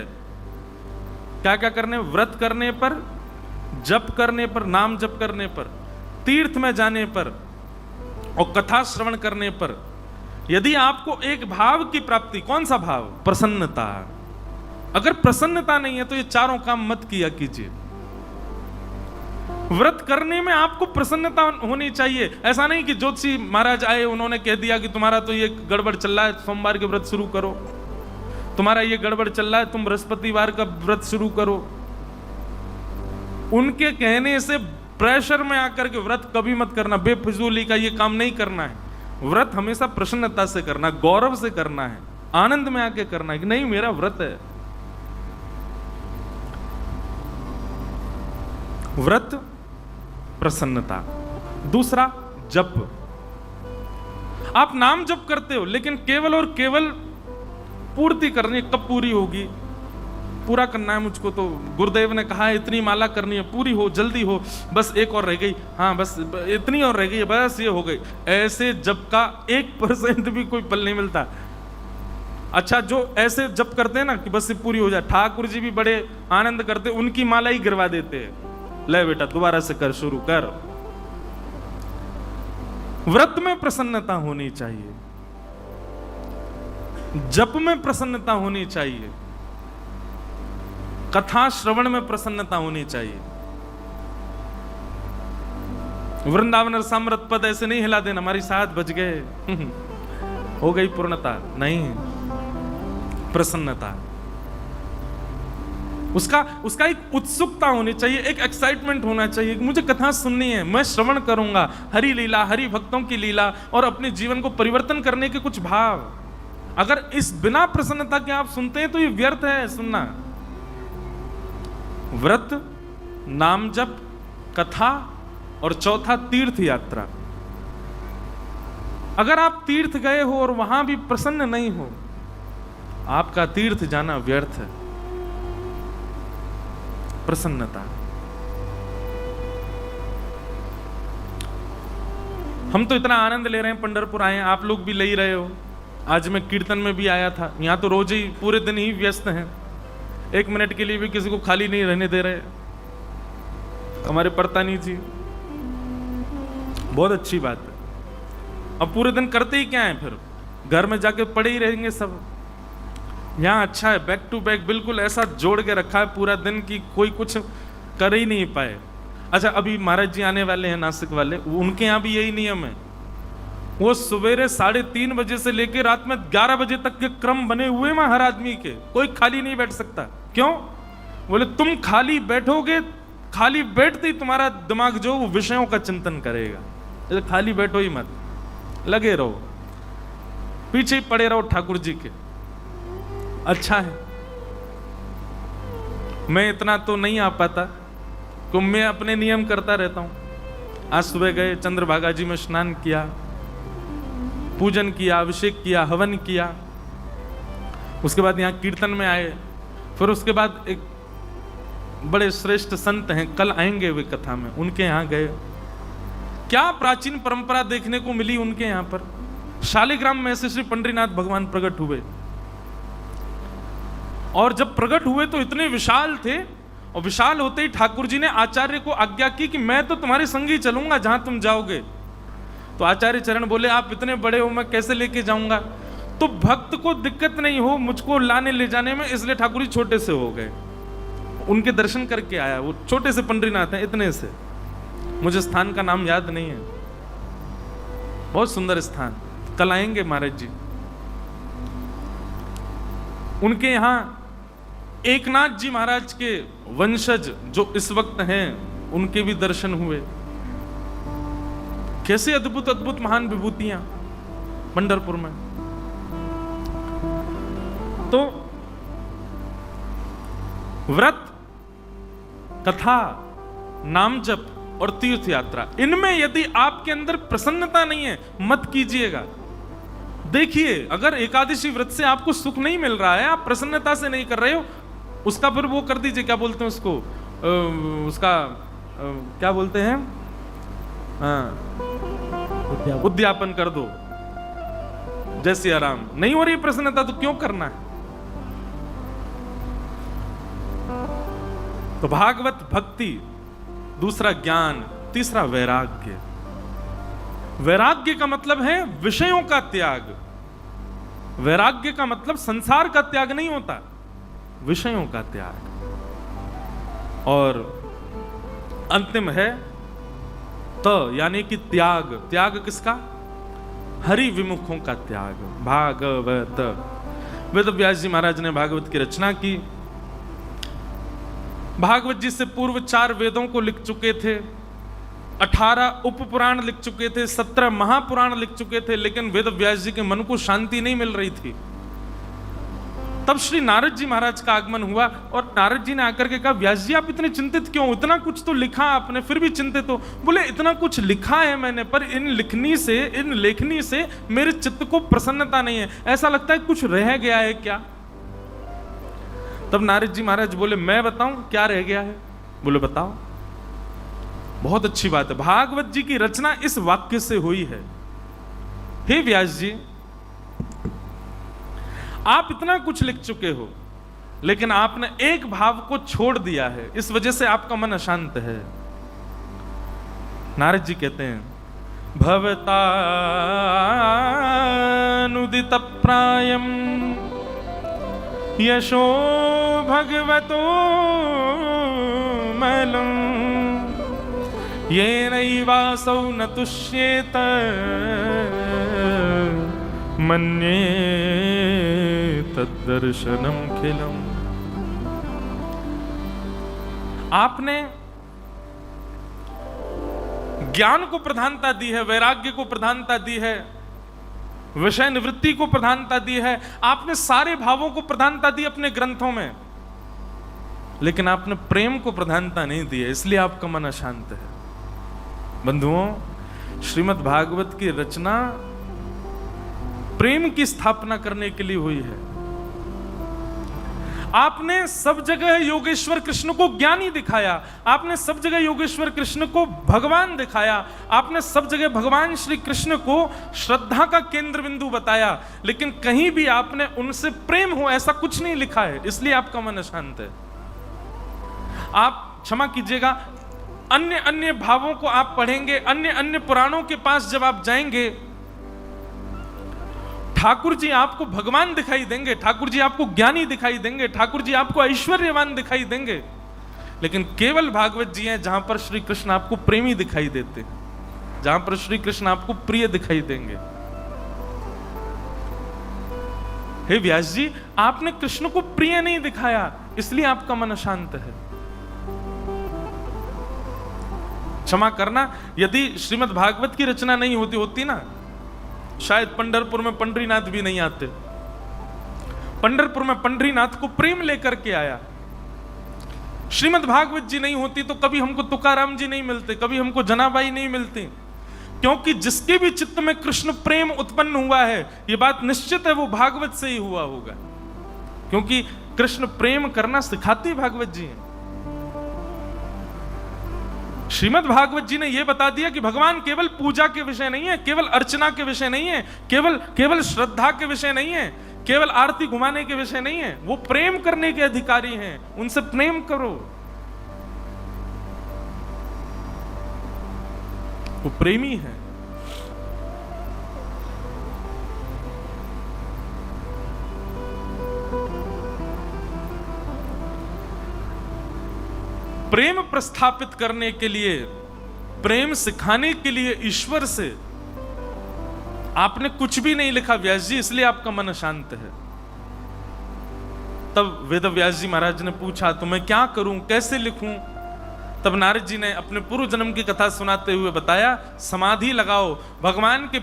क्या क्या करने? व्रत करने पर, जप करने पर, नाम जप करने पर, तीर्थ में जाने पर और कथा श्रवण करने पर यदि आपको एक भाव की प्राप्ति, कौन सा भाव? प्रसन्नता। अगर प्रसन्नता नहीं है तो ये चारों काम मत किया कीजिए। व्रत करने में आपको प्रसन्नता होनी चाहिए। ऐसा नहीं कि ज्योतिषी महाराज आए, उन्होंने कह दिया कि तुम्हारा तो ये गड़बड़ चल रहा है, सोमवार के व्रत शुरू करो, तुम्हारा ये गड़बड़ चल रहा है, तुम बृहस्पतिवार का व्रत शुरू करो। उनके कहने से प्रेशर में आकर के व्रत कभी मत करना, बेफिजूली का ये काम नहीं करना है। व्रत हमेशा प्रसन्नता से करना, गौरव से करना है, आनंद में आके करना है कि नहीं मेरा व्रत है। व्रत प्रसन्नता। दूसरा, जप। आप नाम जप करते हो लेकिन केवल और केवल पूर्ति करनी है। कब पूरी होगी? पूरा करना है मुझको, तो गुरुदेव ने कहा है इतनी माला करनी है, पूरी हो, जल्दी हो, बस एक और रह गई, हाँ बस इतनी और रह गई, बस ये हो गई। ऐसे जप का 1% भी कोई फल नहीं मिलता। अच्छा, जो ऐसे जप करते हैं ना कि बस ये पूरी हो जाए, ठाकुर जी भी बड़े आनंद करते, उनकी माला ही गिरवा देते हैं। ले बेटा दोबारा से कर, शुरू कर। व्रत में प्रसन्नता होनी चाहिए, जप में प्रसन्नता होनी चाहिए, कथा श्रवण में प्रसन्नता होनी चाहिए। वृंदावन रसामृत पद ऐसे नहीं हिला देना, हमारी 7 बज गए हो गई पूर्णता, नहीं, प्रसन्नता। उसका एक उत्सुकता होनी चाहिए, एक एक्साइटमेंट होना चाहिए कि मुझे कथा सुननी है, मैं श्रवण करूंगा, हरि लीला, हरि भक्तों की लीला और अपने जीवन को परिवर्तन करने के कुछ भाव। अगर इस बिना प्रसन्नता के आप सुनते हैं तो ये व्यर्थ है सुनना। व्रत, नाम जप, कथा और चौथा तीर्थ यात्रा। अगर आप तीर्थ गए हो और वहां भी प्रसन्न नहीं हो, आपका तीर्थ जाना व्यर्थ है। प्रसन्नता। हम तो इतना आनंद ले रहे हैं, पंढरपुर आए हैं, आप लोग भी ले ही रहे हो। आज मैं कीर्तन में भी आया था, यहाँ तो रोज ही पूरे दिन ही व्यस्त हैं, 1 मिनट के लिए भी किसी को खाली नहीं रहने दे रहे हमारे परतानी जी। बहुत अच्छी बात है। अब पूरे दिन करते ही क्या है, फिर घर में जाके पड़े ही रहेंगे सब। यहाँ अच्छा है, बैक टू बैक बिल्कुल ऐसा जोड़ के रखा है पूरा दिन की कोई कुछ कर ही नहीं पाए। अच्छा, अभी महाराज जी आने वाले हैं नासिक वाले, उनके यहाँ भी यही नियम है। वो सवेरे 3:30 बजे से लेकर रात में 11 बजे तक के क्रम बने हुए हैं हर आदमी के, कोई खाली नहीं बैठ सकता। क्यों? बोले तुम खाली बैठोगे, खाली बैठते ही तुम्हारा दिमाग जो वो विषयों का चिंतन करेगा। खाली बैठो ही मत, लगे रहो, पीछे ही पड़े रहो ठाकुर जी के। अच्छा है, मैं इतना तो नहीं आ पाता तो मैं अपने नियम करता रहता हूं। आज सुबह गए, चंद्रभागा जी में स्नान किया, पूजन किया, अभिषेक किया, हवन किया, उसके बाद यहाँ कीर्तन में आए, फिर उसके बाद एक बड़े श्रेष्ठ संत हैं, कल आएंगे वे कथा में, उनके यहाँ गए। क्या प्राचीन परंपरा देखने को मिली उनके यहाँ पर। शालिग्राम में से श्री पंडरीनाथ भगवान प्रकट हुए, और जब प्रकट हुए तो इतने विशाल थे, और विशाल होते ही ठाकुर जी ने आचार्य को आज्ञा की कि मैं तो तुम्हारे संग ही चलूंगा जहां तुम जाओगे। तो आचार्य चरण बोले आप इतने बड़े हो, मैं कैसे लेके जाऊंगा। तो भक्त को दिक्कत नहीं हो मुझको लाने ले जाने में, इसलिए ठाकुर जी छोटे से हो गए। उनके दर्शन करके आया, वो छोटे से पंडरीनाथ हैं, इतने से, मुझे स्थान का नाम याद नहीं है, बहुत सुंदर स्थान, कल आएंगे महाराज जी। उनके यहाँ एकनाथ जी महाराज के वंशज जो इस वक्त हैं, उनके भी दर्शन हुए। कैसे अद्भुत अद्भुत महान विभूतियां पंढरपुर में। तो व्रत, कथा, नाम जप और तीर्थ यात्रा, इनमें यदि आपके अंदर प्रसन्नता नहीं है मत कीजिएगा। देखिए, अगर एकादशी व्रत से आपको सुख नहीं मिल रहा है, आप प्रसन्नता से नहीं कर रहे हो, उसका फिर वो कर दीजिए, क्या बोलते हैं उसको, क्या बोलते हैं, उद्यापन कर दो। जैसे आराम नहीं हो रही प्रसन्नता तो क्यों करना है। तो भागवत भक्ति, दूसरा ज्ञान, तीसरा वैराग्य। वैराग्य का मतलब है विषयों का त्याग। वैराग्य का मतलब संसार का त्याग नहीं होता, विषयों का त्याग। और अंतिम है यानी कि त्याग। त्याग किसका? हरि विमुखों का त्याग। भागवत, वेद व्यास जी महाराज ने भागवत की रचना की। भागवत जी से पूर्व 4 वेदों को लिख चुके थे, 18 उप पुराण लिख चुके थे, 17 महापुराण लिख चुके थे, लेकिन वेद व्यास जी के मन को शांति नहीं मिल रही थी। तब श्री नारद जी महाराज का आगमन हुआ और नारद जी ने आकर के कहा, व्यास जी आप इतने चिंतित क्यों? इतना कुछ तो लिखा आपने, फिर भी चिंतित हो। बोले इतना कुछ लिखा है मैंने, पर इन लेखनी से मेरे चित्त को प्रसन्नता नहीं है, ऐसा लगता है कुछ रह गया है क्या। तब नारद जी महाराज बोले, मैं बताऊं क्या रह गया है? बोले बताओ। बहुत अच्छी बात है। भागवत जी की रचना इस वाक्य से हुई है, हे व्यास जी, आप इतना कुछ लिख चुके हो, लेकिन आपने एक भाव को छोड़ दिया है, इस वजह से आपका मन अशांत है। नारद जी कहते हैं, भवतानुदित प्रायम यशो भगवतो मलम येनैवासौ न तुष्येत मन्ये तद्दर्शनम खिलम। आपने ज्ञान को प्रधानता दी है, वैराग्य को प्रधानता दी है, विषय निवृत्ति को प्रधानता दी है, आपने सारे भावों को प्रधानता दी अपने ग्रंथों में, लेकिन आपने प्रेम को प्रधानता नहीं दी है, इसलिए आपका मन अशांत है। बंधुओं, श्रीमद् भागवत की रचना प्रेम की स्थापना करने के लिए हुई है। आपने सब जगह योगेश्वर कृष्ण को ज्ञानी दिखाया, आपने सब जगह योगेश्वर कृष्ण को भगवान दिखाया, आपने सब जगह भगवान श्री कृष्ण को श्रद्धा का केंद्र बिंदु बताया, लेकिन कहीं भी आपने उनसे प्रेम हो ऐसा कुछ नहीं लिखा है, इसलिए आपका मन अशांत है। आप क्षमा कीजिएगा, अन्य अन्य भावों को आप पढ़ेंगे, अन्य अन्य पुराणों के पास जब आप जाएंगे, ठाकुर जी आपको भगवान दिखाई देंगे, ठाकुर जी आपको ज्ञानी दिखाई देंगे, ठाकुर जी आपको ऐश्वर्यवान दिखाई देंगे, लेकिन केवल भागवत जी हैं जहां पर श्री कृष्ण आपको प्रेमी दिखाई देते हैं, जहां पर श्री कृष्ण आपको प्रिय दिखाई देंगे। हे व्यास जी, आपने कृष्ण को प्रिय नहीं दिखाया, इसलिए आपका मन अशांत है। क्षमा करना, यदि श्रीमद् भागवत की रचना नहीं होती ना, शायद पंढरपुर में पंडरीनाथ भी नहीं आते। पंढरपुर में पंडरीनाथ को प्रेम लेकर के आया। श्रीमद् भागवत जी नहीं होती तो कभी हमको तुकाराम जी नहीं मिलते, कभी हमको जनाबाई नहीं मिलती, क्योंकि जिसके भी चित्त में कृष्ण प्रेम उत्पन्न हुआ है, यह बात निश्चित है वो भागवत से ही हुआ होगा, क्योंकि कृष्ण प्रेम करना सिखाते भागवत जी हैं। श्रीमद् भागवत जी ने यह बता दिया कि भगवान केवल पूजा के विषय नहीं है, केवल अर्चना के विषय नहीं है, केवल श्रद्धा के विषय नहीं है, केवल आरती घुमाने के विषय नहीं है, वो प्रेम करने के अधिकारी हैं, उनसे प्रेम करो। वो प्रेमी है। प्रेम प्रस्थापित करने के लिए, प्रेम सिखाने के लिए ईश्वर से आपने कुछ भी नहीं लिखा व्यास जी, इसलिए आपका मन अशांत है। तब वेद व्यास जी महाराज ने पूछा, तो मैं क्या करूं, कैसे लिखूं? तब नारद जी ने अपने पूर्व जन्म की कथा सुनाते हुए बताया, समाधि लगाओ, भगवान के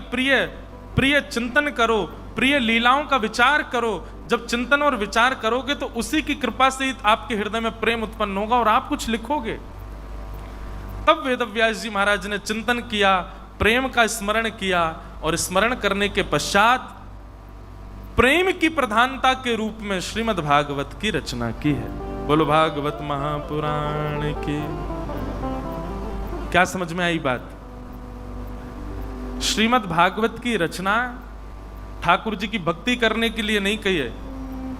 प्रिय चिंतन करो, प्रिय लीलाओं का विचार करो। जब चिंतन और विचार करोगे तो उसी की कृपा से ही आपके हृदय में प्रेम उत्पन्न होगा और आप कुछ लिखोगे। तब वेद व्यास जी महाराज ने चिंतन किया, प्रेम का स्मरण किया, और स्मरण करने के पश्चात प्रेम की प्रधानता के रूप में श्रीमद् भागवत की रचना की है। बोलो भागवत महापुराण की। क्या समझ में आई बात? श्रीमद् भागवत की रचना ठाकुर जी की भक्ति करने के लिए नहीं कही है,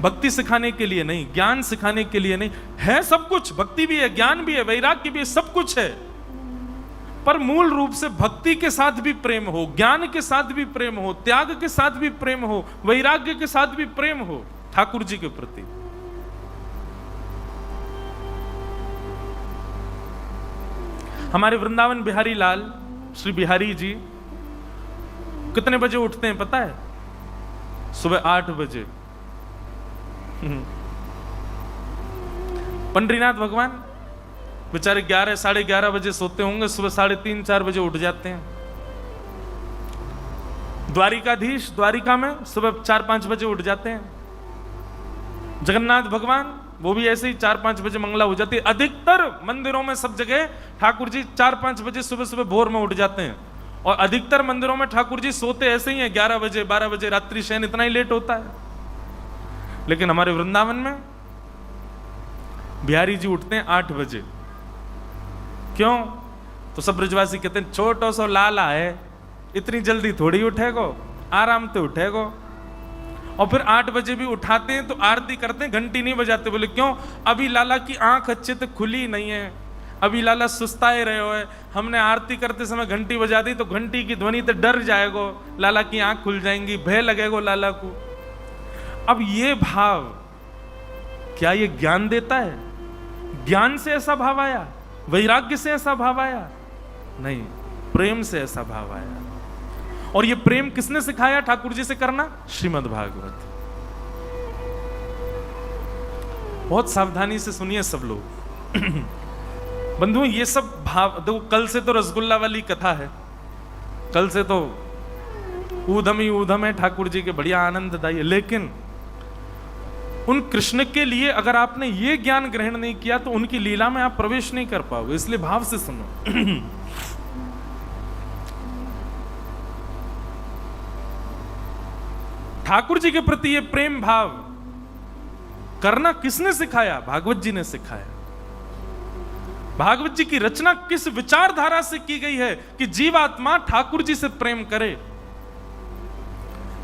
भक्ति सिखाने के लिए नहीं, ज्ञान सिखाने के लिए नहीं है। सब कुछ, भक्ति भी है, ज्ञान भी है, वैराग्य भी है, सब कुछ है, पर मूल रूप से भक्ति के साथ भी प्रेम हो, ज्ञान के साथ भी प्रेम हो, त्याग के साथ भी प्रेम हो, वैराग्य के साथ भी प्रेम हो ठाकुर जी के प्रति। हमारे वृंदावन बिहारी लाल श्री बिहारी जी कितने बजे उठते हैं पता है? सुबह 8 बजे। पंडरीनाथ भगवान बेचारे 11 साढ़े 11 बजे सोते होंगे, सुबह 3:30 4 बजे उठ जाते हैं। द्वारिकाधीश द्वारिका में सुबह 4-5 बजे उठ जाते हैं। जगन्नाथ भगवान वो भी ऐसे ही 4-5 बजे मंगला हो जाती है। अधिकतर मंदिरों में सब जगह ठाकुर जी 4-5 बजे सुबह सुबह भोर में उठ जाते हैं, और अधिकतर मंदिरों में ठाकुर जी सोते ऐसे ही हैं 11 बजे 12 बजे, रात्रि शयन इतना ही लेट होता है। लेकिन हमारे वृंदावन में बिहारी जी उठते हैं 8 बजे। क्यों? तो सब ब्रजवासी कहते हैं छोटो सो लाला है, इतनी जल्दी थोड़ी उठेगो, आराम से उठेगो। और फिर 8 बजे भी उठाते हैं तो आरती करते हैं, घंटी नहीं बजाते। बोले क्यों? अभी लाला की आंख अच्छे से खुली नहीं है, अभी लाला सुस्ताए रहे हो है, हमने आरती करते समय घंटी बजा दी तो घंटी की ध्वनि तो डर जाएगो, लाला की आंख खुल जाएंगी, भय लगेगो लाला को। अब ये भाव क्या ये ज्ञान देता है? ज्ञान से ऐसा भाव आया? वैराग्य से ऐसा भाव आया? नहीं, प्रेम से ऐसा भाव आया। और ये प्रेम किसने सिखाया ठाकुर जी से करना? श्रीमद् भागवत। बहुत सावधानी से सुनिए सब लोग। बंधुओं, ये सब भाव देखो, कल से तो रसगुल्ला वाली कथा है, कल से तो ऊधम ही ऊधम है ठाकुर जी के, बढ़िया आनंददायी है। लेकिन उन कृष्ण के लिए अगर आपने ये ज्ञान ग्रहण नहीं किया तो उनकी लीला में आप प्रवेश नहीं कर पाओगे। इसलिए भाव से सुनो। ठाकुर जी के प्रति ये प्रेम भाव करना किसने सिखाया? भागवत जी ने सिखाया। भागवत जी की रचना किस विचारधारा से की गई है कि जीवात्मा ठाकुर जी से प्रेम करे।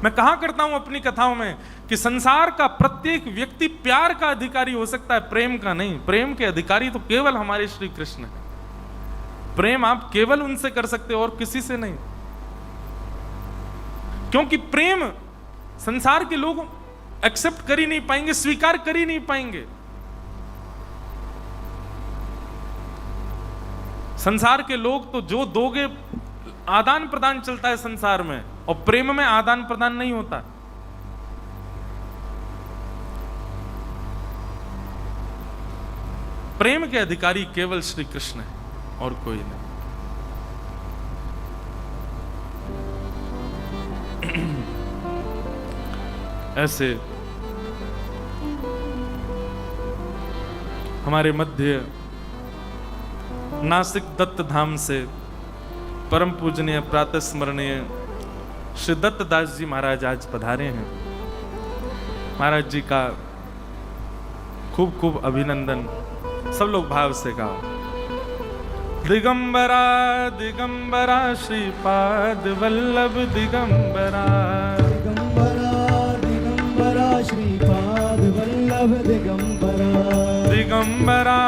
मैं कहा करता हूं अपनी कथाओं में कि संसार का प्रत्येक व्यक्ति प्यार का अधिकारी हो सकता है, प्रेम का नहीं। प्रेम के अधिकारी तो केवल हमारे श्री कृष्ण है। प्रेम आप केवल उनसे कर सकते हो और किसी से नहीं, क्योंकि प्रेम संसार के लोग एक्सेप्ट कर ही नहीं पाएंगे, स्वीकार कर ही नहीं पाएंगे। संसार के लोग तो जो दोगे, आदान प्रदान चलता है संसार में, और प्रेम में आदान प्रदान नहीं होता। प्रेम के अधिकारी केवल श्री कृष्ण है और कोई नहीं। ऐसे हमारे मध्य नासिक दत्त धाम से परम पूजनीय प्रातः स्मरणीय श्री दत्त दास जी महाराज आज पधारे हैं। महाराज जी का खूब खूब अभिनंदन। सब लोग भाव से गाओ। दिगंबरा दिगंबरा श्रीपाद वल्लभ दिगंबरा, दिगंबरा दिगंबरा श्रीपाद वल्लभ दिगंबरा, दिगंबरा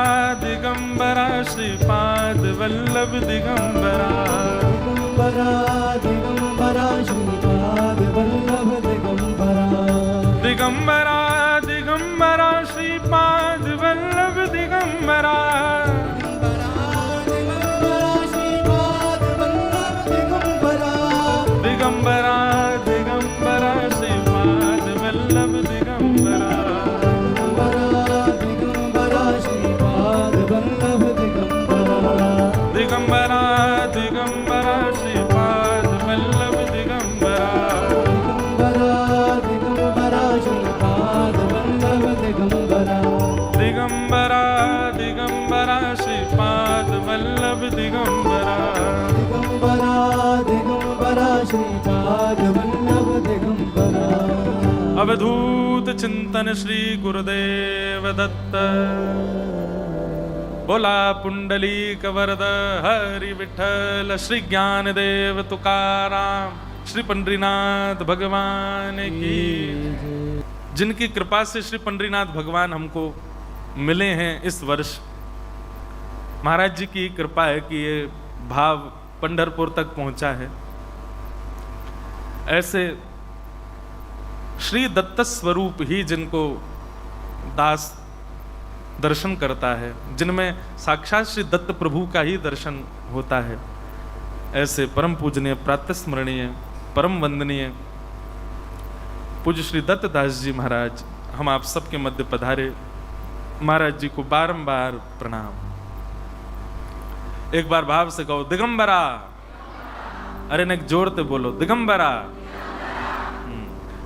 दिगंबरा श्रीपाद वल्लभ दिगंबरा, दिगंबरा दिगंबरा श्रीपाद वल्लभ दिगंबरा, दिगंबरा दिगंबरा श्रीपाद वल्लभ दिगंबरा, दिगंबरा दिगंबरा श्रीपाद वल्लभ दिगंबरा, दिगंबरा श्रीपाद वल्लभ दिगंबरा, दिगंबरा दिगंबरा श्रीपाद वल्लभ दिगंबरा, दिगंबरा दिगंबरा श्रीपाद वल्लभ दिगंबरा, दिगंबरा दिगंबरा श्रीपाद वल्लभ दिगंबरा, दिगंबरा दिगंबरा श्रीपाद वल्लभ दिगंबरा। अवधूत चिंतन श्री गुरुदेव दत्त। बोला पुंडलीक वरद हरि विठ्ठल श्री ज्ञानदेव तुकाराम श्री पंडरीनाथ भगवान की। जिनकी कृपा से श्री पंडरीनाथ भगवान हमको मिले हैं इस वर्ष, महाराज जी की कृपा है कि ये भाव पंढरपुर तक पहुंचा है। ऐसे श्री दत्त स्वरूप ही जिनको दास दर्शन करता है, जिनमें साक्षात श्री दत्त प्रभु का ही दर्शन होता है, ऐसे परम पूजनीय प्रातस्मरणीय परम वंदनीय पूज्य श्री दत्तदास जी महाराज हम आप सबके मध्य पधारे। महाराज जी को बारंबार प्रणाम। एक बार भाव से कहो दिगंबरा। अरे न जोरते बोलो दिगंबरा।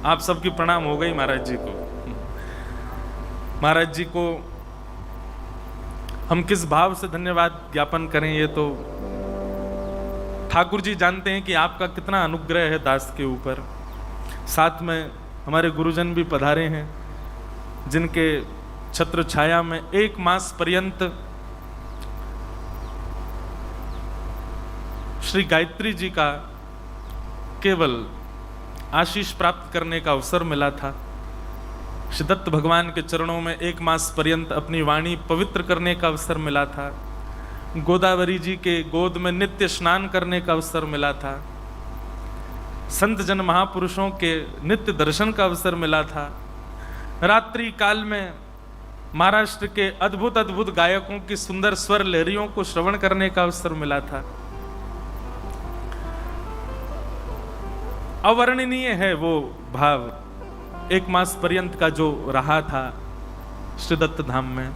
आप सबकी प्रणाम हो गई महाराज जी को। महाराज जी को हम किस भाव से धन्यवाद ज्ञापन करें, ये तो ठाकुर जी जानते हैं कि आपका कितना अनुग्रह है दास के ऊपर। साथ में हमारे गुरुजन भी पधारे हैं, जिनके छत्र छाया में 1 मास पर्यंत श्री गायत्री जी का केवल आशीष प्राप्त करने का अवसर मिला था। श्री दत्त भगवान के चरणों में 1 मास पर्यंत अपनी वाणी पवित्र करने का अवसर मिला था। गोदावरी जी के गोद में नित्य स्नान करने का अवसर मिला था। संत जन महापुरुषों के नित्य दर्शन का अवसर मिला था। रात्रि काल में महाराष्ट्र के अद्भुत अद्भुत गायकों की सुंदर स्वर लहरियों को श्रवण करने का अवसर मिला था। अवर्णनीय है वो भाव 1 मास पर्यंत का जो रहा था श्री दत्त धाम में।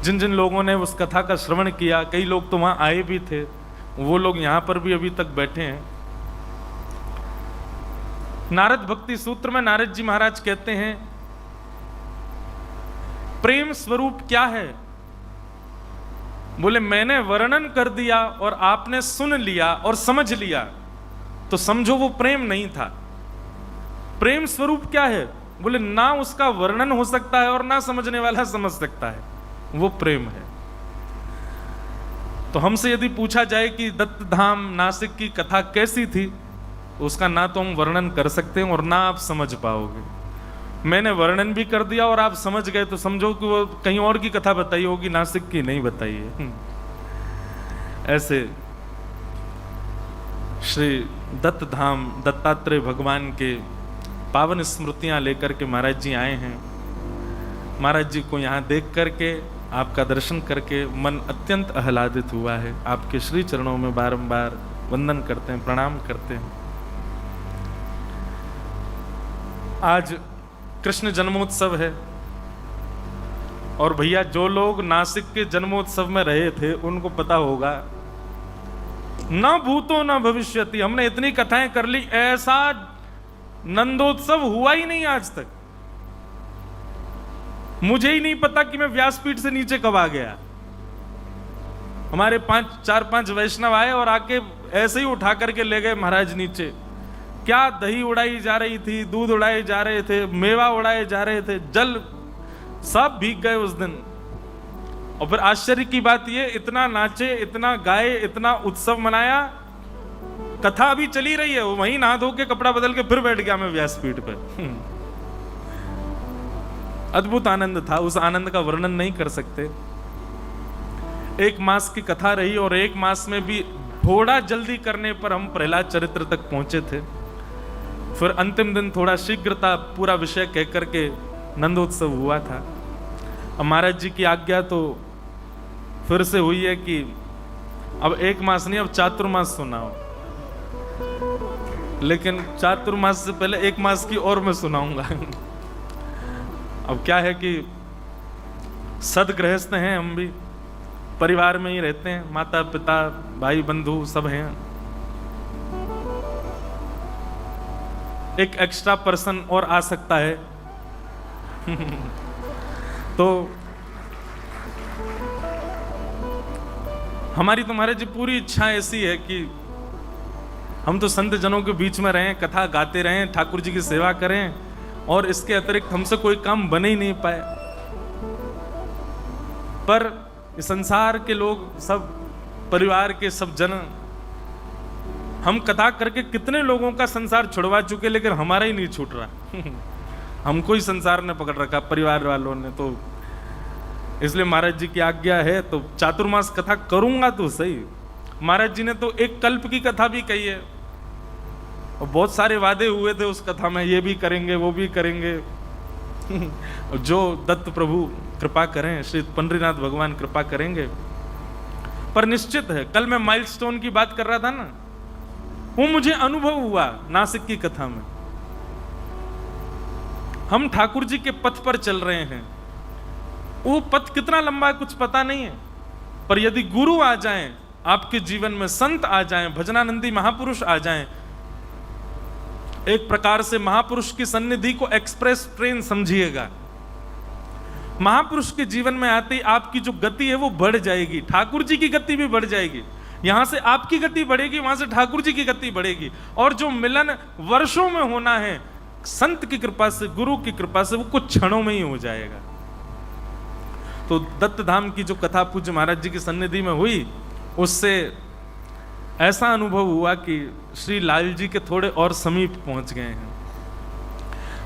जिन जिन लोगों ने उस कथा का श्रवण किया, कई लोग तो वहां आए भी थे, वो लोग यहां पर भी अभी तक बैठे हैं। नारद भक्ति सूत्र में नारद जी महाराज कहते हैं, प्रेम स्वरूप क्या है? बोले मैंने वर्णन कर दिया और आपने सुन लिया और समझ लिया, तो समझो वो प्रेम नहीं था। प्रेम स्वरूप क्या है? बोले ना उसका वर्णन हो सकता है और ना समझने वाला समझ सकता है, वो प्रेम है। तो हमसे यदि पूछा जाए कि दत्त धाम नासिक की कथा कैसी थी, उसका ना तो हम वर्णन कर सकते हैं और ना आप समझ पाओगे। मैंने वर्णन भी कर दिया और आप समझ गए तो समझो कि वो कहीं और की कथा बताई होगी, नासिक की नहीं बताई है। ऐसे श्री दत्त धाम दत्तात्रेय भगवान के पावन स्मृतियां लेकर के महाराज जी आए हैं। महाराज जी को यहाँ देख करके, आपका दर्शन करके मन अत्यंत आह्लादित हुआ है। आपके श्री चरणों में बारंबार वंदन करते हैं, प्रणाम करते हैं। आज कृष्ण जन्मोत्सव है और भैया जो लोग नासिक के जन्मोत्सव में रहे थे उनको पता होगा, न भूतो न भविष्यति। हमने इतनी कथाएं कर ली, ऐसा नंदोत्सव हुआ ही नहीं आज तक। मुझे ही नहीं पता कि मैं व्यासपीठ से नीचे कब आ गया। हमारे 4-5 वैष्णव आए और आके ऐसे ही उठा करके ले गए महाराज नीचे। क्या दही उड़ाई जा रही थी, दूध उड़ाए जा रहे थे, मेवा उड़ाए जा रहे थे, जल सब भीग गए उस दिन। और फिर आश्चर्य की बात ये, इतना नाचे, इतना गाए, इतना उत्सव मनाया, कथा अभी चली रही है। वो वहीं नहा धो के कपड़ा बदल के फिर बैठ गया मैं व्यासपीठ पर। अद्भुत आनंद था, उस आनंद का वर्णन नहीं कर सकते। 1 मास की कथा रही और 1 मास में भी थोड़ा जल्दी करने पर हम प्रहलाद चरित्र तक पहुंचे थे। फिर अंतिम दिन थोड़ा शीघ्रता पूरा विषय कह करके नंदोत्सव हुआ था। अब महाराज जी की आज्ञा तो फिर से हुई है कि अब 1 मास नहीं, अब चातुर्मास सुनाओ। लेकिन चातुर्मास से पहले 1 मास की और मैं सुनाऊंगा। अब क्या है कि सदगृहस्थ हैं, हम भी परिवार में ही रहते हैं, माता पिता भाई बंधु सब हैं। एक एक्स्ट्रा पर्सन और आ सकता है। तो हमारी तुम्हारे जी पूरी इच्छा ऐसी है कि हम तो संत जनों के बीच में रहें, कथा गाते रहें, ठाकुर जी की सेवा करें और इसके अतिरिक्त हमसे कोई काम बन ही नहीं पाए। पर इस संसार के लोग सब, परिवार के सब जन, हम कथा करके कितने लोगों का संसार छुड़वा चुके, लेकिन हमारा ही नहीं छूट रहा। हमको ही संसार ने पकड़ रखा, परिवार वालों ने। तो इसलिए महाराज जी की आज्ञा है तो चातुर्मास कथा करूंगा तो सही। महाराज जी ने तो एक कल्प की कथा भी कही है और बहुत सारे वादे हुए थे उस कथा में, ये भी करेंगे वो भी करेंगे। जो दत्त प्रभु कृपा करें, श्री पंडरीनाथ भगवान कृपा करेंगे। पर निश्चित है, कल मैं माइलस्टोन की बात कर रहा था ना, वो मुझे अनुभव हुआ नासिक की कथा में। हम ठाकुर जी के पथ पर चल रहे हैं। वो पथ कितना लंबा है कुछ पता नहीं है, पर यदि गुरु आ जाएं आपके जीवन में, संत आ जाएं, भजनानंदी महापुरुष आ जाएं, एक प्रकार से महापुरुष की सन्निधि को एक्सप्रेस ट्रेन समझिएगा। महापुरुष के जीवन में आते ही आपकी जो गति है वो बढ़ जाएगी, ठाकुर जी की गति भी बढ़ जाएगी। यहां से आपकी गति बढ़ेगी, वहां से ठाकुर जी की गति बढ़ेगी, और जो मिलन वर्षों में होना है संत की कृपा से, गुरु की कृपा से, वो कुछ क्षणों में ही हो जाएगा। तो दत्त धाम की जो कथा पूज्य महाराज जी की सन्निधि में हुई, उससे ऐसा अनुभव हुआ कि श्री लाल जी के थोड़े और समीप पहुंच गए हैं।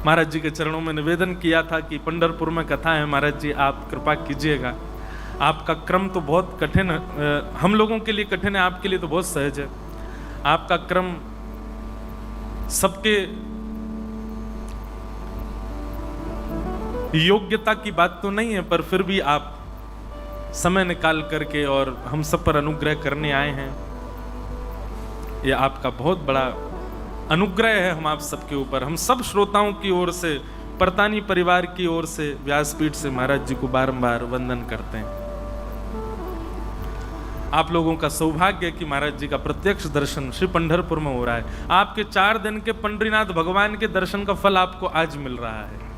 महाराज जी के चरणों में निवेदन किया था कि पंढरपुर में कथा है, महाराज जी आप कृपा कीजिएगा। आपका क्रम तो बहुत कठिन है, हम लोगों के लिए कठिन है, आपके लिए तो बहुत सहज है। आपका क्रम सबके योग्यता की बात तो नहीं है, पर फिर भी आप समय निकाल करके और हम सब पर अनुग्रह करने आए हैं। यह आपका बहुत बड़ा अनुग्रह है हम आप सबके ऊपर। हम सब श्रोताओं की ओर से, परतानी परिवार की ओर से, व्यासपीठ से महाराज जी को बारंबार वंदन करते हैं। आप लोगों का सौभाग्य है कि महाराज जी का प्रत्यक्ष दर्शन श्री पंढरपुर में हो रहा है। आपके 4 दिन के पंडरीनाथ भगवान के दर्शन का फल आपको आज मिल रहा है।